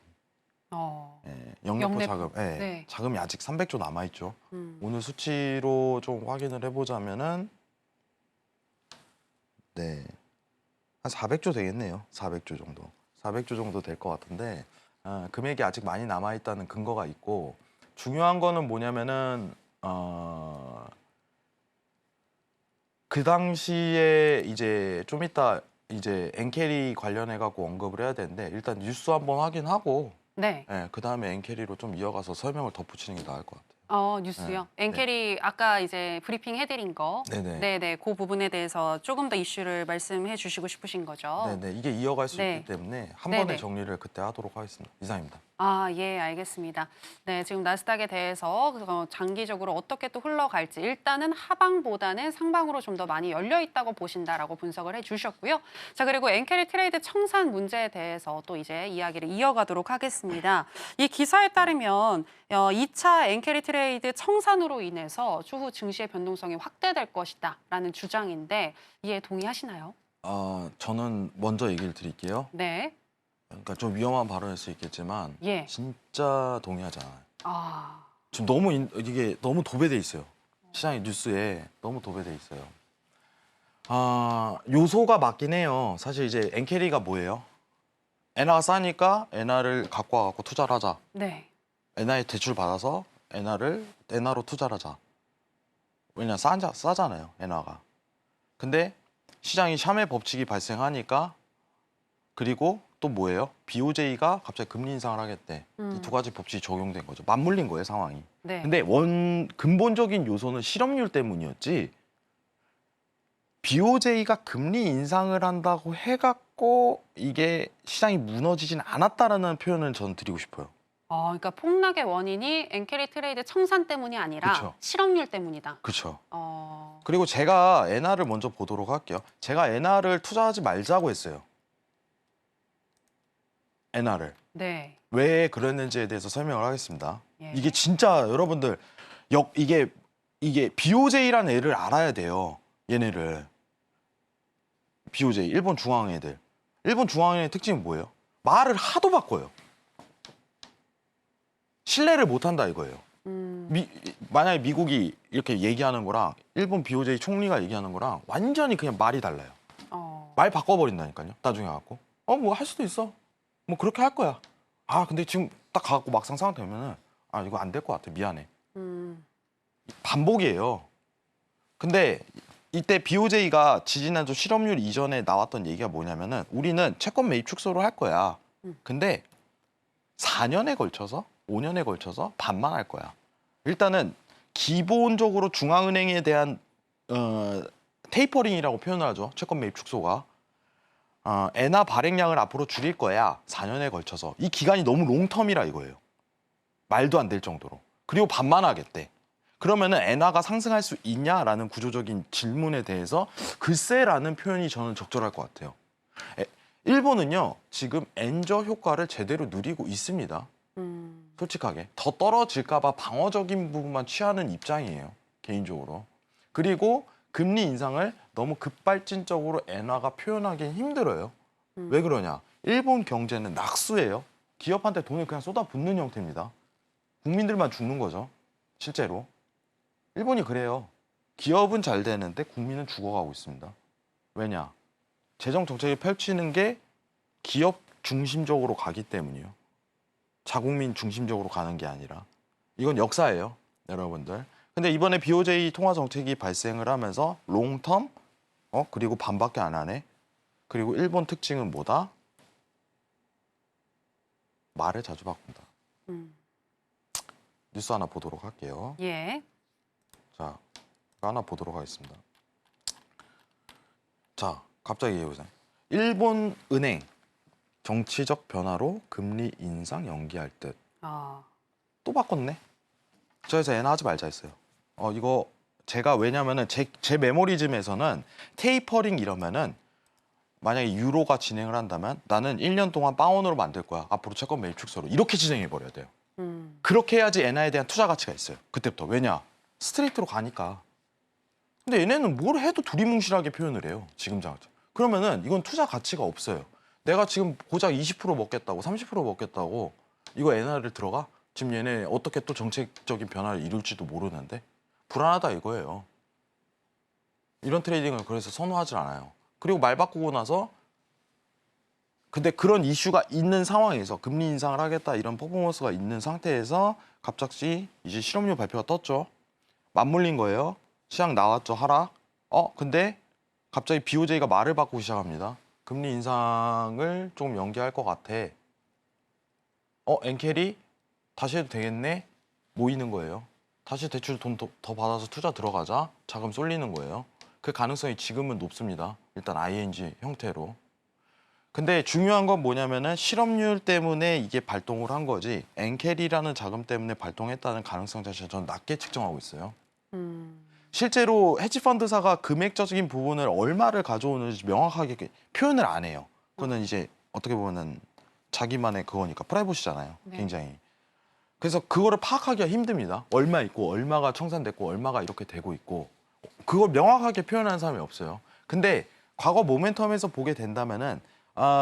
예, 영내포 자금. 예, 네. 자금이 아직 300조 남아있죠. 음. 오늘 수치로 좀 확인을 해보자면은 네, 한 400조 되겠네요. 400조 정도. 400조 정도 될 것 같은데 금액이 아직 많이 남아있다는 근거가 있고 중요한 거는 뭐냐면은 그 당시에 이제 좀 이따 이제 엔캐리 관련해 갖고 언급을 해야 되는데 일단 뉴스 한번 확인하고 네. 예, 그 다음에 엔캐리로 좀 이어가서 설명을 덧붙이는 게 나을 것 같아요. 뉴스요. 네. 엔캐리 아까 이제 브리핑 해드린 거. 네네. 네네. 그 부분에 대해서 조금 더 이슈를 말씀해 주시고 싶으신 거죠. 네네. 이게 이어갈 수 네. 있기 때문에 한 네네. 번에 정리를 그때 하도록 하겠습니다. 이상입니다. 예, 알겠습니다. 네, 지금 나스닥에 대해서 장기적으로 어떻게 또 흘러갈지 일단은 하방보다는 상방으로 좀 더 많이 열려 있다고 보신다라고 분석을 해주셨고요. 자, 그리고 엔캐리 트레이드 청산 문제에 대해서 또 이제 이야기를 이어가도록 하겠습니다. 이 기사에 따르면 2차 엔캐리 트레이드 청산으로 인해서 추후 증시의 변동성이 확대될 것이다라는 주장인데 이에 동의하시나요? 저는 먼저 얘기를 드릴게요. 네. 그러니까 좀 위험한 발언일 수 있겠지만 예. 진짜 동의하지 않아요. 아, 지금 너무 이게 너무 도배돼 있어요. 시장의 뉴스에 너무 도배돼 있어요. 요소가 맞긴 해요. 사실 이제 엔캐리가 뭐예요? 엔화가 싸니까 엔화를 갖고 와갖고 투자를 하자. 네. 엔화에 대출 받아서 엔화로 투자를 하자. 왜냐 싸잖아요, 엔화가. 근데 시장이 샤메 법칙이 발생하니까 그리고 또 뭐예요? BOJ가 갑자기 금리 인상을 하겠대. 이 두 가지 법칙이 적용된 거죠. 맞물린 거예요, 상황이. 네. 근데 근본적인 요소는 실업률 때문이었지. BOJ가 금리 인상을 한다고 해갖고 이게 시장이 무너지진 않았다라는 표현을 저는 드리고 싶어요. 그러니까 폭락의 원인이 엔캐리 트레이드 청산 때문이 아니라 그쵸. 실업률 때문이다. 그렇죠. 어, 그리고 제가 엔화를 먼저 보도록 할게요. 제가 엔화를 투자하지 말자고 했어요. 엔화를. 네. 왜 그랬는지에 대해서 설명을 하겠습니다. 예. 이게 진짜 여러분들 이게 BOJ라는 애를 알아야 돼요. 얘네를. BOJ 일본 중앙 애들. 일본 중앙의 특징이 뭐예요? 말을 하도 바꿔요. 신뢰를 못 한다 이거예요. 만약에 미국이 이렇게 얘기하는 거랑 일본 BOJ 총리가 얘기하는 거랑 완전히 그냥 말이 달라요. 말 바꿔버린다니까요. 나중에 갖고. 뭐 할 수도 있어. 뭐 그렇게 할 거야. 근데 지금 딱 가갖고 막상 상황 되면은 이거 안 될 것 같아. 미안해. 반복이에요. 근데 이때 BOJ가 지지난주 실업률 이전에 나왔던 얘기가 뭐냐면은 우리는 채권 매입 축소를 할 거야. 근데 4년에 걸쳐서 5년에 걸쳐서 반만 할 거야. 일단은 기본적으로 중앙은행에 대한 테이퍼링이라고 표현을 하죠. 채권 매입 축소가. 엔화 발행량을 앞으로 줄일 거야. 4년에 걸쳐서. 이 기간이 너무 롱텀이라 이거예요. 말도 안 될 정도로. 그리고 반만 하겠대. 그러면은 엔화가 상승할 수 있냐라는 구조적인 질문에 대해서 글쎄라는 표현이 저는 적절할 것 같아요. 일본은요. 지금 엔저 효과를 제대로 누리고 있습니다. 솔직하게. 더 떨어질까 봐 방어적인 부분만 취하는 입장이에요. 개인적으로. 그리고 금리 인상을 너무 급발진적으로 엔화가 표현하기 힘들어요. 왜 그러냐? 일본 경제는 낙수예요. 기업한테 돈을 그냥 쏟아붓는 형태입니다. 국민들만 죽는 거죠. 실제로. 일본이 그래요. 기업은 잘 되는데 국민은 죽어가고 있습니다. 왜냐? 재정 정책을 펼치는 게 기업 중심적으로 가기 때문이요. 자국민 중심적으로 가는 게 아니라. 이건 역사예요, 여러분들. 근데 이번에 BOJ 통화 정책이 발생을 하면서 롱텀, 그리고 반밖에 안 하네. 그리고 일본 특징은 뭐다? 말을 자주 바꾼다. 뉴스 하나 보도록 할게요. 예. 자, 이거 하나 보도록 하겠습니다. 자, 갑자기 얘기해보세요. 일본 은행, 정치적 변화로 금리 인상 연기할 듯. 아, 또 바꿨네. 저에서 엔화 하지 말자 했어요. 이거 제가 왜냐면은 제 메모리즘에서는 테이퍼링 이러면은 만약에 유로가 진행을 한다면 나는 1년 동안 파운드로 만들 거야. 앞으로 채권 매입 축소로. 이렇게 진행해 버려야 돼요. 그렇게 해야지 엔화에 대한 투자 가치가 있어요. 그때부터. 왜냐? 스트레이트로 가니까. 근데 얘네는 뭘 해도 두리뭉실하게 표현을 해요. 지금 장점. 그러면은 이건 투자 가치가 없어요. 내가 지금 고작 20% 먹겠다고 30% 먹겠다고 이거 엔화를 들어가? 지금 얘네 어떻게 또 정책적인 변화를 이룰지도 모르는데 불안하다 이거예요. 이런 트레이딩을 그래서 선호하지 않아요. 그리고 말 바꾸고 나서 근데 그런 이슈가 있는 상황에서 금리 인상을 하겠다 이런 퍼포먼스가 있는 상태에서 갑자기 이제 실업률 발표가 떴죠. 맞물린 거예요. 시장 나왔죠. 하락. 근데 갑자기 BOJ가 말을 바꾸기 시작합니다. 금리 인상을 좀 연기할 것 같아. 엔캐리 다시 해도 되겠네? 모이는 거예요. 다시 대출 돈 더 받아서 투자 들어가자. 자금 쏠리는 거예요. 그 가능성이 지금은 높습니다. 일단 ING 형태로. 근데 중요한 건 뭐냐면은 실업률 때문에 이게 발동을 한 거지 엔캐리라는 자금 때문에 발동했다는 가능성 자체를 저는 낮게 측정하고 있어요. 실제로 헤지펀드사가 금액적인 부분을 얼마를 가져오는지 명확하게 표현을 안 해요. 그거는 이제 어떻게 보면은 자기만의 그거니까 프라이버시잖아요. 네. 굉장히. 그래서 그거를 파악하기가 힘듭니다. 얼마 있고 얼마가 청산됐고 얼마가 이렇게 되고 있고 그걸 명확하게 표현하는 사람이 없어요. 근데 과거 모멘텀에서 보게 된다면은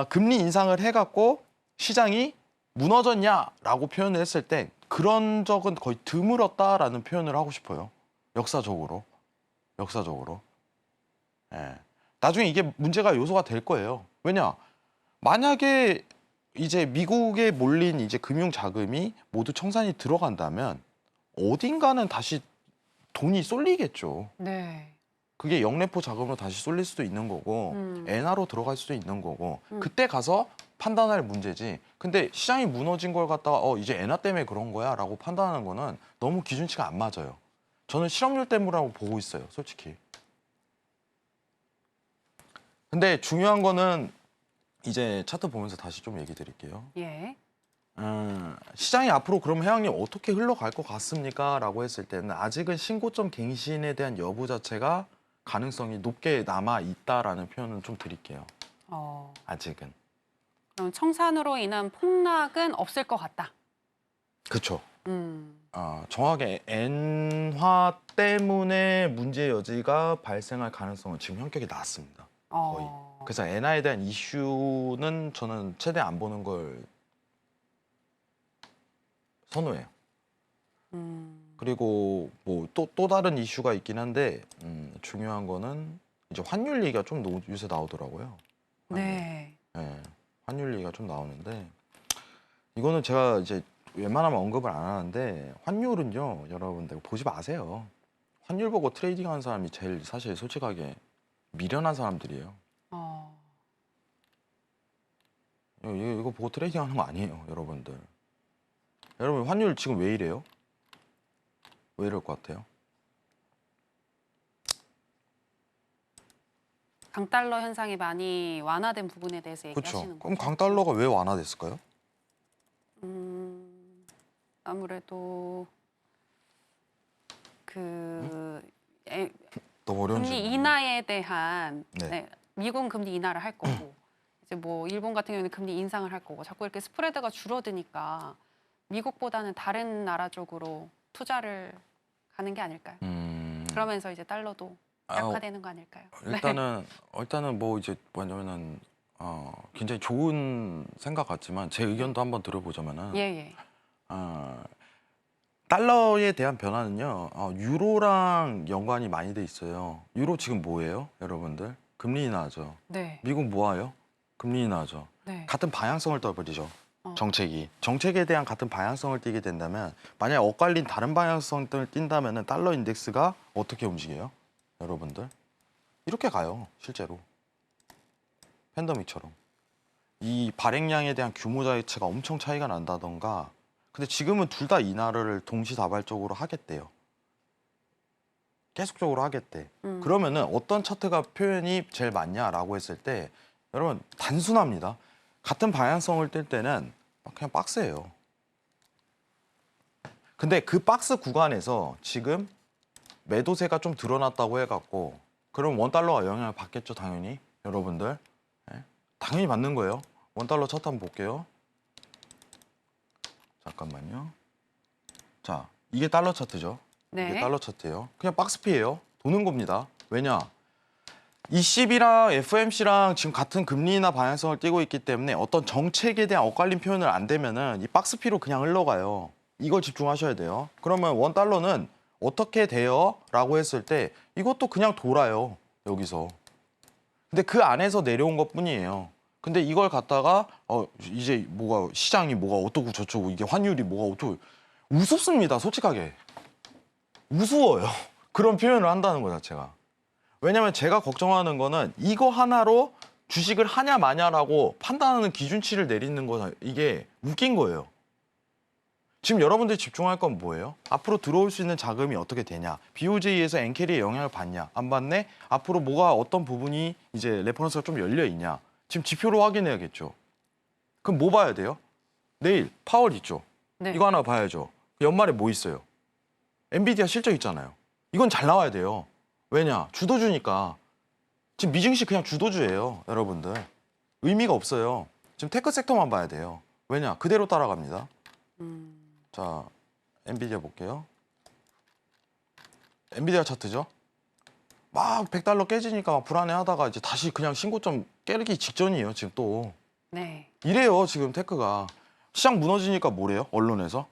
금리 인상을 해갖고 시장이 무너졌냐라고 표현을 했을 때 그런 적은 거의 드물었다라는 표현을 하고 싶어요. 역사적으로. 예. 나중에 이게 문제가 요소가 될 거예요. 왜냐? 만약에 이제 미국에 몰린 이제 금융 자금이 모두 청산이 들어간다면 어딘가는 다시 돈이 쏠리겠죠. 네. 그게 영래포 자금으로 다시 쏠릴 수도 있는 거고 엔화로 들어갈 수도 있는 거고 그때 가서 판단할 문제지. 근데 시장이 무너진 걸 갖다가 이제 엔화 때문에 그런 거야 라고 판단하는 거는 너무 기준치가 안 맞아요. 저는 실업률 때문이라고 보고 있어요. 솔직히. 근데 중요한 거는 이제 차트 보면서 다시 좀 얘기 드릴게요. 예. 시장이 앞으로 그럼 해양님 어떻게 흘러갈 것 같습니까? 라고 했을 때는 아직은 신고점 갱신에 대한 여부 자체가 가능성이 높게 남아 있다라는 표현은 좀 드릴게요. 아직은. 그럼 청산으로 인한 폭락은 없을 것 같다. 그렇죠. 정확하게 엔화 때문에 문제 여지가 발생할 가능성은 지금 현격히 낮습니다. 거의. 그래서 엔화에 대한 이슈는 저는 최대한 안 보는 걸 선호해요. 그리고 뭐 또 다른 이슈가 있긴 한데 중요한 거는 이제 환율 얘기가 좀 요새 나오더라고요. 네. 네, 환율 얘기가 좀 나오는데 이거는 제가 이제 웬만하면 언급을 안 하는데 환율은요, 여러분들 보지 마세요. 환율 보고 트레이딩하는 사람이 제일 사실 솔직하게 미련한 사람들이에요. 이거 보고 트레이딩하는 거 아니에요, 여러분들. 여러분 환율 지금 왜 이래요? 왜 이럴 것 같아요? 강달러 현상이 많이 완화된 부분에 대해서 얘기하시는 그렇죠. 거죠? 그럼 강달러가 왜 완화됐을까요? 아무래도 너무 어려운 금리 질문이네요. 인하에 대한 네. 미국은 금리 인하를 할 거고 이제 뭐 일본 같은 경우는 금리 인상을 할 거고 자꾸 이렇게 스프레드가 줄어드니까 미국보다는 다른 나라 쪽으로 투자를 가는 게 아닐까요? 그러면서 이제 달러도 약화되는 거 아닐까요? 일단은 뭐 이제 뭐냐면은 굉장히 좋은 생각 같지만 제 의견도 한번 들어보자면은 예. 달러에 대한 변화는요 유로랑 연관이 많이 돼 있어요. 유로 지금 뭐예요, 여러분들? 금리 인하죠. 네. 미국 뭐예요? 금리 인하죠. 네. 같은 방향성을 떠버리죠. 정책에 대한 같은 방향성을 띠게 된다면 만약에 엇갈린 다른 방향성을 띈다면은 달러 인덱스가 어떻게 움직여요, 여러분들? 이렇게 가요, 실제로. 팬데믹처럼. 이 발행량에 대한 규모 자체가 엄청 차이가 난다던가. 근데 지금은 둘 다 인하를 동시다발적으로 하겠대요. 계속적으로 하겠대. 그러면은 어떤 차트가 표현이 제일 맞냐라고 했을 때 여러분 단순합니다. 같은 방향성을 뜰 때는 그냥 박스예요. 근데 그 박스 구간에서 지금 매도세가 좀 드러났다고 해갖고 그럼 원달러가 영향을 받겠죠, 당연히. 여러분들. 네? 당연히 받는 거예요. 원달러 차트 한번 볼게요. 잠깐만요. 자, 이게 달러 차트죠. 네. 이게 달러 차트예요. 그냥 박스피예요. 도는 겁니다. 왜냐? ECB랑 FOMC랑 지금 같은 금리나 방향성을 띠고 있기 때문에 어떤 정책에 대한 엇갈린 표현을 안 되면은 이 박스피로 그냥 흘러가요. 이걸 집중하셔야 돼요. 그러면 원달러는 어떻게 돼요? 라고 했을 때 이것도 그냥 돌아요. 여기서. 근데 그 안에서 내려온 것뿐이에요. 근데 이걸 갖다가 이제 뭐가 시장이 뭐가 어떻고 저쩌고 이게 환율이 뭐가 어떻고 우습습니다. 솔직하게. 우스워요. 그런 표현을 한다는 거 자체가. 왜냐면 제가 걱정하는 거는 이거 하나로 주식을 하냐 마냐라고 판단하는 기준치를 내리는 거 이게 웃긴 거예요. 지금 여러분들이 집중할 건 뭐예요? 앞으로 들어올 수 있는 자금이 어떻게 되냐? BOJ에서 엔캐리의 영향을 받냐? 안 받네? 앞으로 뭐가 어떤 부분이 이제 레퍼런스가 좀 열려 있냐? 지금 지표로 확인해야겠죠. 그럼 뭐 봐야 돼요? 내일 파월 있죠. 네. 이거 하나 봐야죠. 연말에 뭐 있어요? 엔비디아 실적 있잖아요. 이건 잘 나와야 돼요. 왜냐? 주도주니까. 지금 미증시 그냥 주도주예요, 여러분들. 의미가 없어요. 지금 테크 섹터만 봐야 돼요. 왜냐? 그대로 따라갑니다. 자, 엔비디아 볼게요. 엔비디아 차트죠. 막 100달러 깨지니까 막 불안해하다가 이제 다시 그냥 신고점 깨르기 직전이에요, 지금 또. 네. 이래요, 지금 테크가. 시장 무너지니까 뭐래요, 언론에서?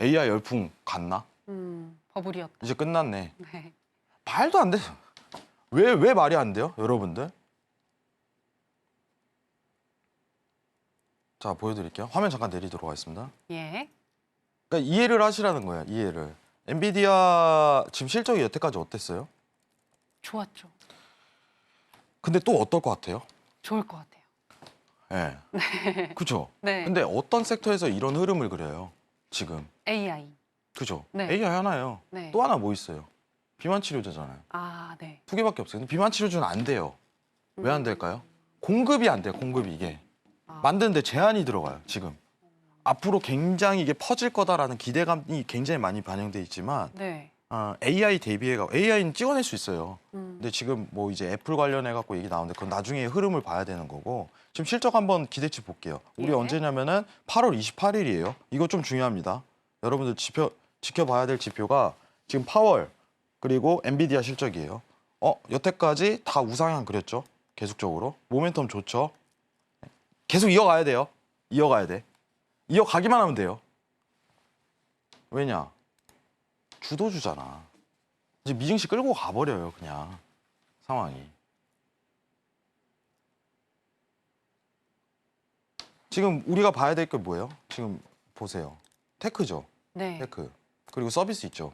AI 열풍 갔나? 버블이었다. 이제 끝났네. 네. 말도 안 돼. 왜 말이 안 돼요, 여러분들? 자, 보여드릴게요. 화면 잠깐 내리도록 하겠습니다. 예. 그러니까 이해를 하시라는 거예요, 이해를. 엔비디아 지금 실적이 여태까지 어땠어요? 좋았죠. 근데 또 어떨 것 같아요? 좋을 것 같아요. 예. 네. 그죠? 네. 근데 어떤 섹터에서 이런 흐름을 그려요, 지금? AI. 그죠? 네. AI 하나예요. 네. 또 하나 뭐 있어요? 비만 치료제잖아요. 아, 네. 두 개밖에 없어요. 근데 비만 치료제는 안 돼요. 왜 안 될까요? 공급이 안 돼요, 공급이 이게. 만드는데 제한이 들어가요, 지금. 앞으로 굉장히 이게 퍼질 거다라는 기대감이 굉장히 많이 반영돼 있지만 네. AI 대비해가 AI는 찍어낼 수 있어요. 근데 지금 뭐 이제 애플 관련해 갖고 얘기 나오는데 그건 나중에 흐름을 봐야 되는 거고 지금 실적 한번 기대치 볼게요. 우리 예. 언제냐면은 8월 28일이에요. 이거 좀 중요합니다. 여러분들 지켜봐야 될 지표가 지금 파월 그리고 엔비디아 실적이에요. 여태까지 다 우상향 그렸죠. 계속적으로 모멘텀 좋죠. 계속 이어가야 돼요. 이어가야 돼. 이어가기만 하면 돼요. 왜냐? 주도주잖아. 이제 미증시 끌고 가버려요, 그냥. 상황이. 지금 우리가 봐야 될 게 뭐예요? 지금 보세요. 테크죠. 네. 테크. 그리고 서비스 있죠.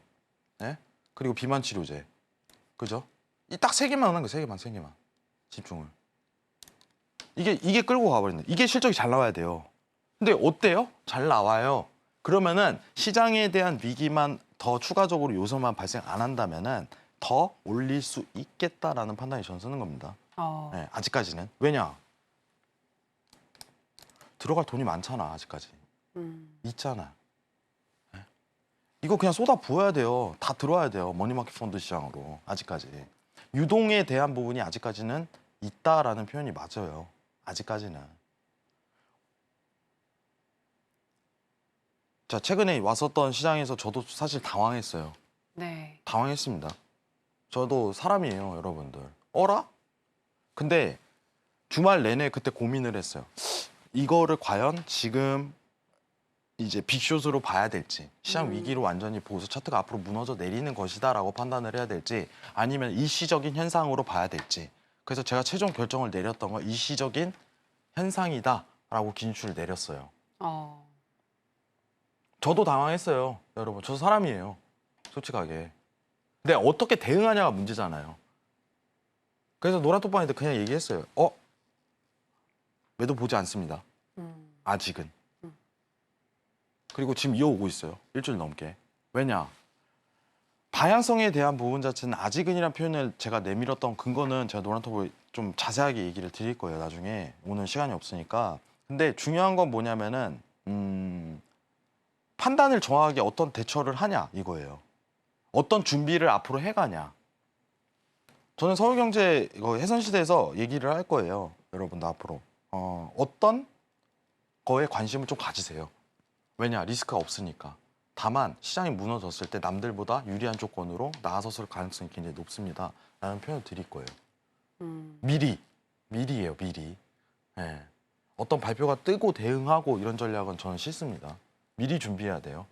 네? 그리고 비만 치료제. 그죠? 이 딱 세 개만 하는 거, 세 개만. 집중을. 이게 끌고 가버린다. 이게 실적이 잘 나와야 돼요. 근데 어때요? 잘 나와요. 그러면은 시장에 대한 위기만 더 추가적으로 요소만 발생 안 한다면은 더 올릴 수 있겠다라는 판단이 저는 쓰는 겁니다. 네, 아직까지는. 왜냐? 들어갈 돈이 많잖아, 아직까지. 있잖아. 네? 이거 그냥 쏟아 부어야 돼요. 다 들어와야 돼요. 머니마켓 펀드 시장으로. 아직까지. 유동에 대한 부분이 아직까지는 있다라는 표현이 맞아요. 아직까지는. 자, 최근에 왔었던 시장에서 저도 사실 당황했어요. 네. 당황했습니다. 저도 사람이에요, 여러분들. 어라? 근데 주말 내내 그때 고민을 했어요. 이거를 과연 지금 이제 빅숏으로 봐야 될지, 시장 위기로 완전히 보고서 차트가 앞으로 무너져 내리는 것이다라고 판단을 해야 될지, 아니면 일시적인 현상으로 봐야 될지. 그래서 제가 최종 결정을 내렸던 건 일시적인 현상이다라고 기준치를 내렸어요. 저도 당황했어요, 여러분. 저 사람이에요, 솔직하게. 근데 어떻게 대응하냐가 문제잖아요. 그래서 노란톡방한테 그냥 얘기했어요. 매도 보지 않습니다. 아직은. 그리고 지금 이어오고 있어요. 일주일 넘게. 왜냐? 방향성에 대한 부분 자체는 아직은이라는 표현을 제가 내밀었던 근거는 제가 노란톡을 좀 자세하게 얘기를 드릴 거예요, 나중에. 오늘 시간이 없으니까. 근데 중요한 건 뭐냐면은 판단을 정확하게 어떤 대처를 하냐 이거예요. 어떤 준비를 앞으로 해가냐. 저는 서울경제 이거 해선시대에서 얘기를 할 거예요. 여러분들 앞으로 어떤 거에 관심을 좀 가지세요. 왜냐 리스크가 없으니까. 다만 시장이 무너졌을 때 남들보다 유리한 조건으로 나아섰을 가능성이 굉장히 높습니다. 라는 표현을 드릴 거예요. 미리예요, 미리. 예. 어떤 발표가 뜨고 대응하고 이런 전략은 저는 싫습니다. 미리 준비해야 돼요,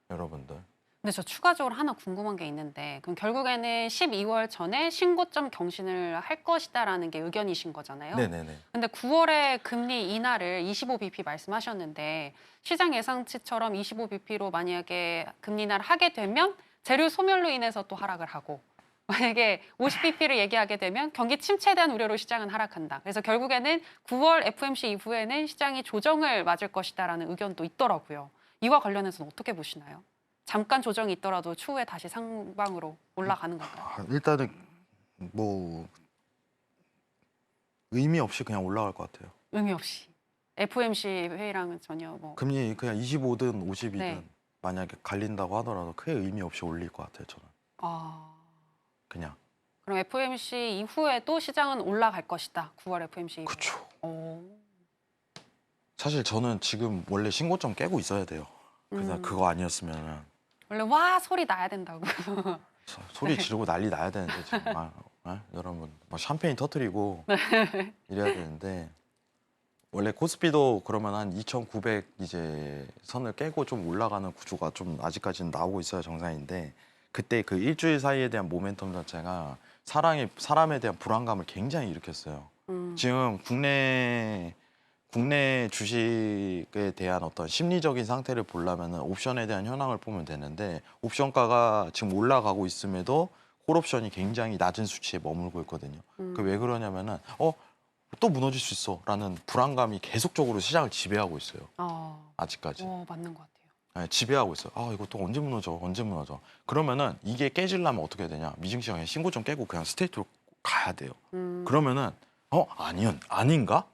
여러분들. 근데 저 추가적으로 하나 궁금한 게 있는데 그럼 결국에는 12월 전에 신고점 경신을 할 것이다라는 게 의견이신 거잖아요. 네네네. 근데 9월에 금리 인하를 25bp 말씀하셨는데 시장 예상치처럼 25bp로 만약에 금리 인하를 하게 되면 재료 소멸로 인해서 또 하락을 하고 만약에 50bp를 얘기하게 되면 경기 침체에 대한 우려로 시장은 하락한다. 그래서 결국에는 9월 FOMC 이후에는 시장이 조정을 맞을 것이다라는 의견도 있더라고요. 이와 관련해서는 어떻게 보시나요? 잠깐 조정이 있더라도 추후에 다시 상방으로 올라가는 건가요? 일단은 뭐 의미 없이 그냥 올라갈 것 같아요. 의미 없이. FOMC 회의랑은 전혀 뭐. 금리 그냥 25든 50이든 네. 만약에 갈린다고 하더라도 크게 의미 없이 올릴 것 같아요, 저는. 그냥. 그럼 FOMC 이후에도 시장은 올라갈 것이다. 9월 FOMC 이후. 그쵸. 오. 사실 저는 지금 원래 신고점 깨고 있어야 돼요. 그래서 음. 그거 아니었으면은 원래 와 소리 나야 된다고. 소리 지르고 난리 나야 되는데 지금 여러분 막 샴페인 터트리고 이래야 되는데 원래 코스피도 그러면 한 2,900 이제 선을 깨고 좀 올라가는 구조가 좀 아직까지는 나오고 있어야 정상인데 그때 그 일주일 사이에 대한 모멘텀 자체가 사람에 대한 불안감을 굉장히 일으켰어요. 지금 국내 주식에 대한 어떤 심리적인 상태를 보려면 옵션에 대한 현황을 보면 되는데 옵션가가 지금 올라가고 있음에도 콜옵션이 굉장히 낮은 수치에 머물고 있거든요. 그 왜 그러냐면은 또 무너질 수 있어라는 불안감이 계속적으로 시장을 지배하고 있어요. 아직까지. 맞는 것 같아요. 네, 지배하고 있어요. 이거 또 언제 무너져. 그러면은 이게 깨지려면 어떻게 해야 되냐. 미증시가 그냥 신고점 깨고 그냥 스테이트로 가야 돼요. 그러면은 아닌가?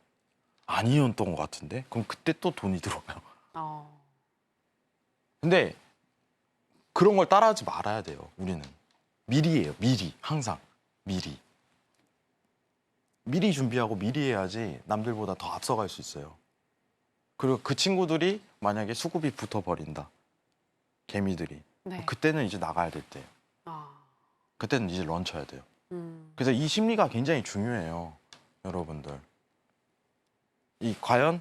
아니었던 것 같은데? 그럼 그때 또 돈이 들어와요. 근데 그런 걸 따라하지 말아야 돼요, 우리는. 미리예요, 미리. 항상. 미리 준비하고 미리 해야지 남들보다 더 앞서갈 수 있어요. 그리고 그 친구들이 만약에 수급이 붙어버린다. 개미들이. 네. 그때는 이제 나가야 될 때예요. 그때는 이제 런쳐야 돼요. 그래서 이 심리가 굉장히 중요해요, 여러분들. 과연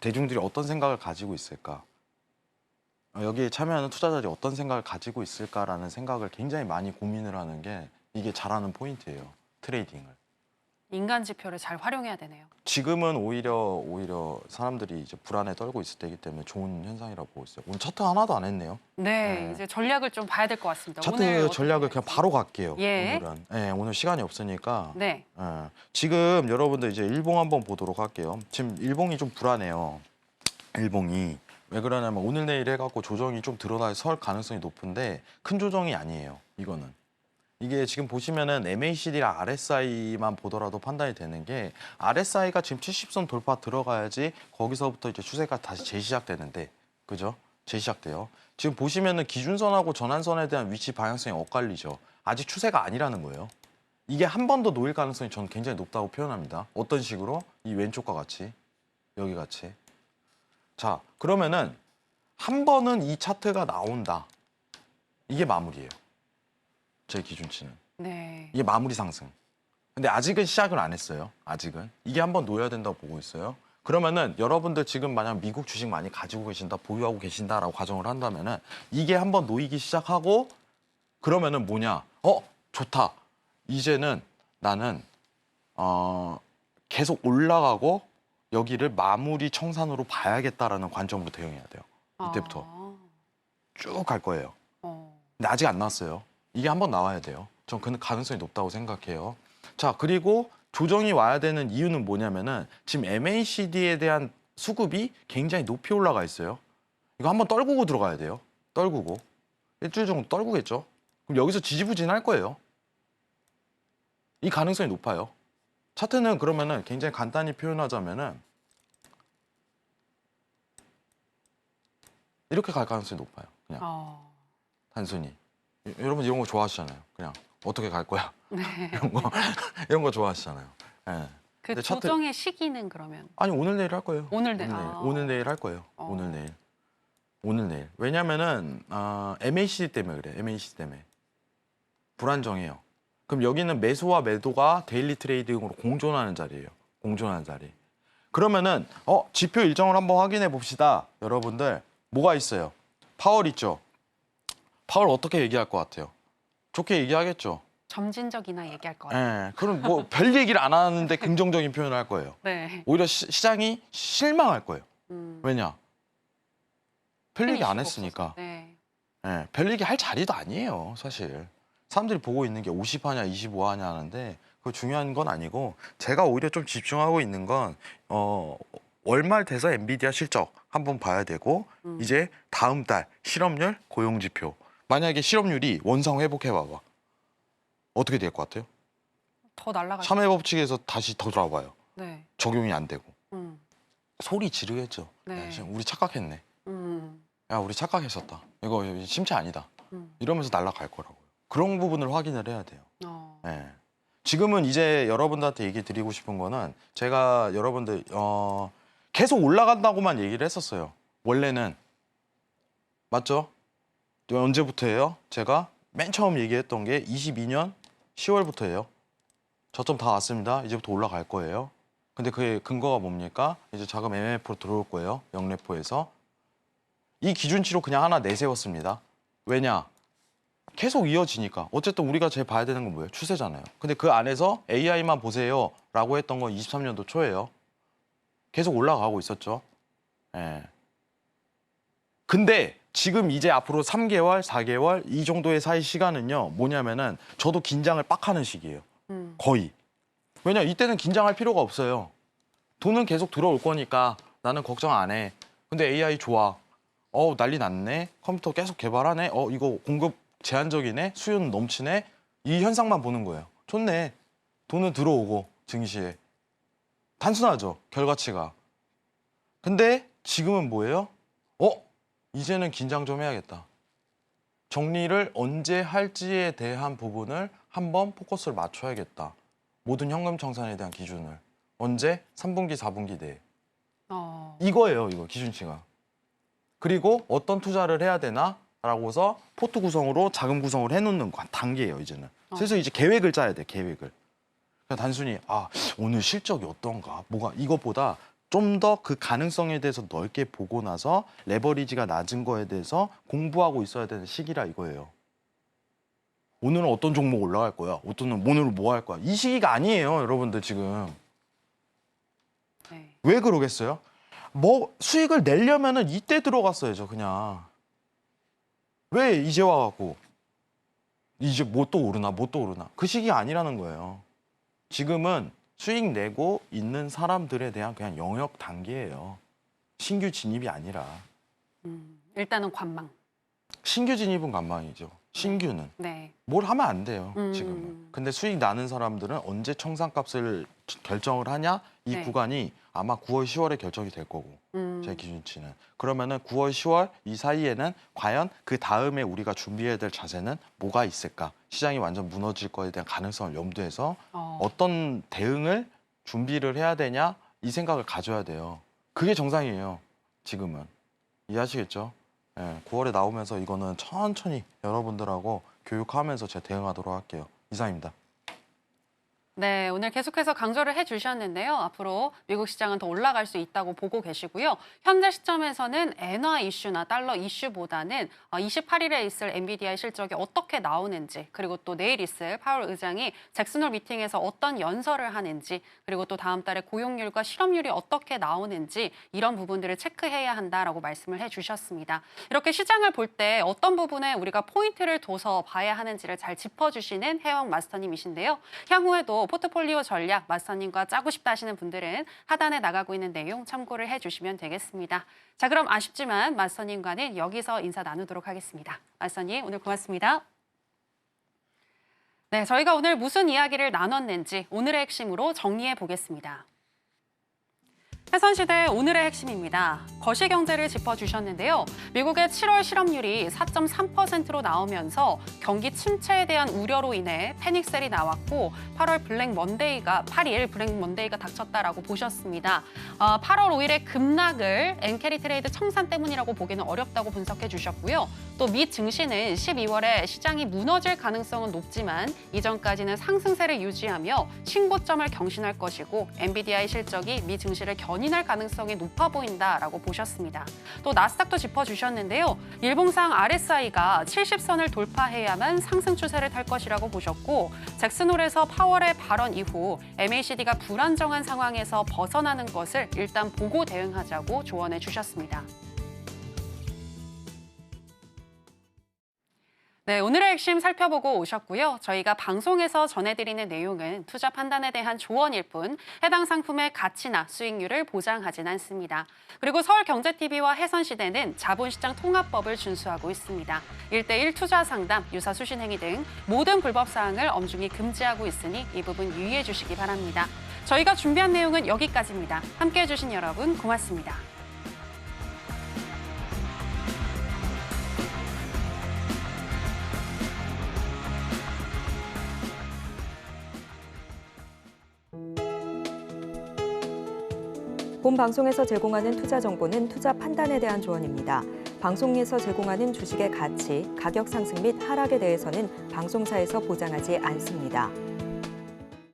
대중들이 어떤 생각을 가지고 있을까? 여기에 참여하는 투자자들이 어떤 생각을 가지고 있을까라는 생각을 굉장히 많이 고민을 하는 게 이게 잘하는 포인트예요. 트레이딩을. 인간 지표를 잘 활용해야 되네요. 지금은 오히려 사람들이 이제 불안에 떨고 있을 때이기 때문에 좋은 현상이라고 보고 있어요. 오늘 차트 하나도 안 했네요. 네, 이제 전략을 좀 봐야 될 것 같습니다. 차트 오늘 전략을 그냥 바로 갈게요. 예. 오늘은. 네, 오늘 시간이 없으니까. 네. 지금 여러분들 이제 일봉 한번 보도록 할게요. 지금 일봉이 좀 불안해요. 일봉이. 왜 그러냐면 오늘 내일 해갖고 조정이 좀 설 가능성이 높은데 큰 조정이 아니에요. 이거는. 이게 지금 보시면은 MACD랑 RSI만 보더라도 판단이 되는 게 RSI가 지금 70선 돌파 들어가야지 거기서부터 이제 추세가 다시 재시작되는데, 그죠? 재시작돼요. 지금 보시면은 기준선하고 전환선에 대한 위치 방향성이 엇갈리죠. 아직 추세가 아니라는 거예요. 이게 한 번 더 놓일 가능성이 저는 굉장히 높다고 표현합니다. 어떤 식으로? 이 왼쪽과 같이, 여기 같이. 자, 그러면은 한 번은 이 차트가 나온다. 이게 마무리예요. 제 기준치는. 네. 이게 마무리 상승. 근데 아직은 시작을 안 했어요. 아직은. 이게 한번 놓여야 된다고 보고 있어요. 그러면은 여러분들 지금 만약 미국 주식 많이 가지고 계신다, 보유하고 계신다라고 가정을 한다면은 이게 한번 놓이기 시작하고 그러면은 뭐냐? 좋다. 이제는 나는 계속 올라가고 여기를 마무리 청산으로 봐야겠다라는 관점으로 대응해야 돼요. 이때부터 쭉 갈 거예요. 근데 아직 안 나왔어요. 이게 한번 나와야 돼요. 전 그 가능성이 높다고 생각해요. 자, 그리고 조정이 와야 되는 이유는 뭐냐면은 지금 MACD에 대한 수급이 굉장히 높이 올라가 있어요. 이거 한번 떨구고 들어가야 돼요. 떨구고. 일주일 정도 떨구겠죠. 그럼 여기서 지지부진할 거예요. 이 가능성이 높아요. 차트는 그러면은 굉장히 간단히 표현하자면은 이렇게 갈 가능성이 높아요. 그냥 단순히. 여러분 이런 거 좋아하시잖아요. 그냥 어떻게 갈 거야? 네. 이런 거 좋아하시잖아요. 예. 그 근데 조정의 시기는 그러면 아니 오늘 내일 할 거예요. 오늘 내일. 오늘 내일 할 거예요. 오늘 내일. 왜냐면은 MACD 때문에 그래. MACD 때문에 불안정해요. 그럼 여기는 매수와 매도가 데일리 트레이딩으로 공존하는 자리예요. 공존하는 자리. 그러면은 지표 일정을 한번 확인해 봅시다. 여러분들 뭐가 있어요? 파월 있죠. 파월 어떻게 얘기할 것 같아요? 좋게 얘기하겠죠. 점진적이나 얘기할 것 같아요. 예. 그럼 뭐 별 얘기를 안 하는데 긍정적인 표현을 할 거예요. 네. 오히려 시장이 실망할 거예요. 왜냐? 별 얘기 안 힘이 했으니까. 없어서. 네. 예, 별 얘기 할 자리도 아니에요, 사실. 사람들이 보고 있는 게 50 하냐, 25 하냐 하는데 그거 중요한 건 아니고 제가 오히려 좀 집중하고 있는 건 월말 돼서 엔비디아 실적 한번 봐야 되고 이제 다음 달 실업률, 고용 지표. 만약에 실업률이 원상 회복해 봐봐. 어떻게 될 것 같아요? 더 날아갈. 참여 법칙에서 다시 더 돌아와요. 네. 적용이 안 되고. 음. 소리 지르겠죠. 네. 야, 우리 착각했네. 음. 야, 우리 착각했었다. 이거 심체 아니다. 음. 이러면서 날아갈 거라고요. 그런 부분을 확인을 해야 돼요. 어. 네. 지금은 이제 여러분들한테 얘기 드리고 싶은 거는 제가 여러분들 계속 올라간다고만 얘기를 했었어요. 원래는. 맞죠? 언제부터예요? 제가 맨 처음 얘기했던 게 22년 10월부터예요. 저점 다 왔습니다. 이제부터 올라갈 거예요. 근데 그게 근거가 뭡니까? 이제 자금 MMF로 들어올 거예요. 영래포에서. 이 기준치로 그냥 하나 내세웠습니다. 왜냐? 계속 이어지니까. 어쨌든 우리가 제일 봐야 되는 건 뭐예요? 추세잖아요. 근데 그 안에서 AI만 보세요 라고 했던 건 23년도 초예요. 계속 올라가고 있었죠. 예. 근데 지금 이제 앞으로 3개월, 4개월 이 정도의 사이 시간은요. 뭐냐면은 저도 긴장을 빡 하는 시기예요. 거의. 왜냐 이때는 긴장할 필요가 없어요. 돈은 계속 들어올 거니까 나는 걱정 안 해. 근데 AI 좋아. 난리 났네. 컴퓨터 계속 개발하네. 이거 공급 제한적이네. 수요는 넘치네. 이 현상만 보는 거예요. 좋네. 돈은 들어오고 증시에. 단순하죠. 결과치가. 근데 지금은 뭐예요? 이제는 긴장 좀 해야겠다. 정리를 언제 할지에 대한 부분을 한번 포커스를 맞춰야겠다. 모든 현금 청산에 대한 기준을. 언제? 3분기, 4분기 내에. 이거예요, 이거 기준치가. 그리고 어떤 투자를 해야 되나? 라고서 포트 구성으로 자금 구성을 해놓는 단계예요, 이제는. 슬슬 이제 계획을 짜야 돼, 계획을. 그냥 단순히 오늘 실적이 어떤가? 뭐가 이것보다 좀 더 그 가능성에 대해서 넓게 보고 나서 레버리지가 낮은 거에 대해서 공부하고 있어야 되는 시기라 이거예요. 오늘은 어떤 종목 올라갈 거야? 오늘은 뭐 할 거야? 이 시기가 아니에요, 여러분들 지금. 네. 왜 그러겠어요? 뭐 수익을 내려면은 이때 들어갔어야죠, 그냥. 왜 이제 와갖고 이제 뭐 또 오르나 뭐 또 오르나 그 시기가 아니라는 거예요. 지금은 수익 내고 있는 사람들에 대한 그냥 영역 단계예요. 신규 진입이 아니라. 일단은 관망. 신규 진입은 관망이죠. 신규는. 네. 뭘 하면 안 돼요, 지금은. 근데 수익 나는 사람들은 언제 청산값을 결정을 하냐? 이 네. 구간이 아마 9월, 10월에 결정이 될 거고, 제 기준치는. 그러면은 9월, 10월 이 사이에는 과연 그 다음에 우리가 준비해야 될 자세는 뭐가 있을까? 시장이 완전 무너질 거에 대한 가능성을 염두해서 어떤 대응을 준비를 해야 되냐? 이 생각을 가져야 돼요. 그게 정상이에요, 지금은. 이해하시겠죠? 네, 9월에 나오면서 이거는 천천히 여러분들하고 교육하면서 제가 대응하도록 할게요. 이상입니다. 네, 오늘 계속해서 강조를 해주셨는데요. 앞으로 미국 시장은 더 올라갈 수 있다고 보고 계시고요. 현재 시점에서는 엔화 이슈나 달러 이슈보다는 28일에 있을 엔비디아의 실적이 어떻게 나오는지, 그리고 또 내일 있을 파월 의장이 잭슨홀 미팅에서 어떤 연설을 하는지, 그리고 또 다음 달에 고용률과 실업률이 어떻게 나오는지 이런 부분들을 체크해야 한다라고 말씀을 해주셨습니다. 이렇게 시장을 볼 때 어떤 부분에 우리가 포인트를 둬서 봐야 하는지를 잘 짚어주시는 해영 마스터님이신데요. 향후에도 포트폴리오 전략 마스터님과 짜고 싶다 하시는 분들은 하단에 나가고 있는 내용 참고를 해주시면 되겠습니다. 자, 그럼 아쉽지만 마스터님과는 여기서 인사 나누도록 하겠습니다. 마스터님, 오늘 고맙습니다. 네, 저희가 오늘 무슨 이야기를 나눴는지 오늘의 핵심으로 정리해 보겠습니다. 해선시대 오늘의 핵심입니다. 거시경제를 짚어주셨는데요. 미국의 7월 실업률이 4.3%로 나오면서 경기 침체에 대한 우려로 인해 패닉셀이 나왔고 8일 블랙 먼데이가 닥쳤다라고 보셨습니다. 8월 5일의 급락을 엔캐리 트레이드 청산 때문이라고 보기는 어렵다고 분석해 주셨고요. 또 미 증시는 12월에 시장이 무너질 가능성은 높지만 이전까지는 상승세를 유지하며 신고점을 경신할 것이고 엔비디아의 실적이 미 증시를 견인할 가능성이 높아 보인다라고 보셨습니다. 또 나스닥도 짚어주셨는데요. 일봉상 RSI가 70선을 돌파해야만 상승 추세를 탈 것이라고 보셨고 잭슨홀에서 파월의 발언 이후 MACD가 불안정한 상황에서 벗어나는 것을 일단 보고 대응하자고 조언해 주셨습니다. 네, 오늘의 핵심 살펴보고 오셨고요. 저희가 방송에서 전해드리는 내용은 투자 판단에 대한 조언일 뿐 해당 상품의 가치나 수익률을 보장하진 않습니다. 그리고 서울경제TV와 해선시대는 자본시장 통합법을 준수하고 있습니다. 1:1 투자 상담, 유사 수신 행위 등 모든 불법 사항을 엄중히 금지하고 있으니 이 부분 유의해 주시기 바랍니다. 저희가 준비한 내용은 여기까지입니다. 함께해 주신 여러분 고맙습니다. 본 방송에서 제공하는 투자 정보는 투자 판단에 대한 조언입니다. 방송에서 제공하는 주식의 가치, 가격 상승 및 하락에 대해서는 방송사에서 보장하지 않습니다.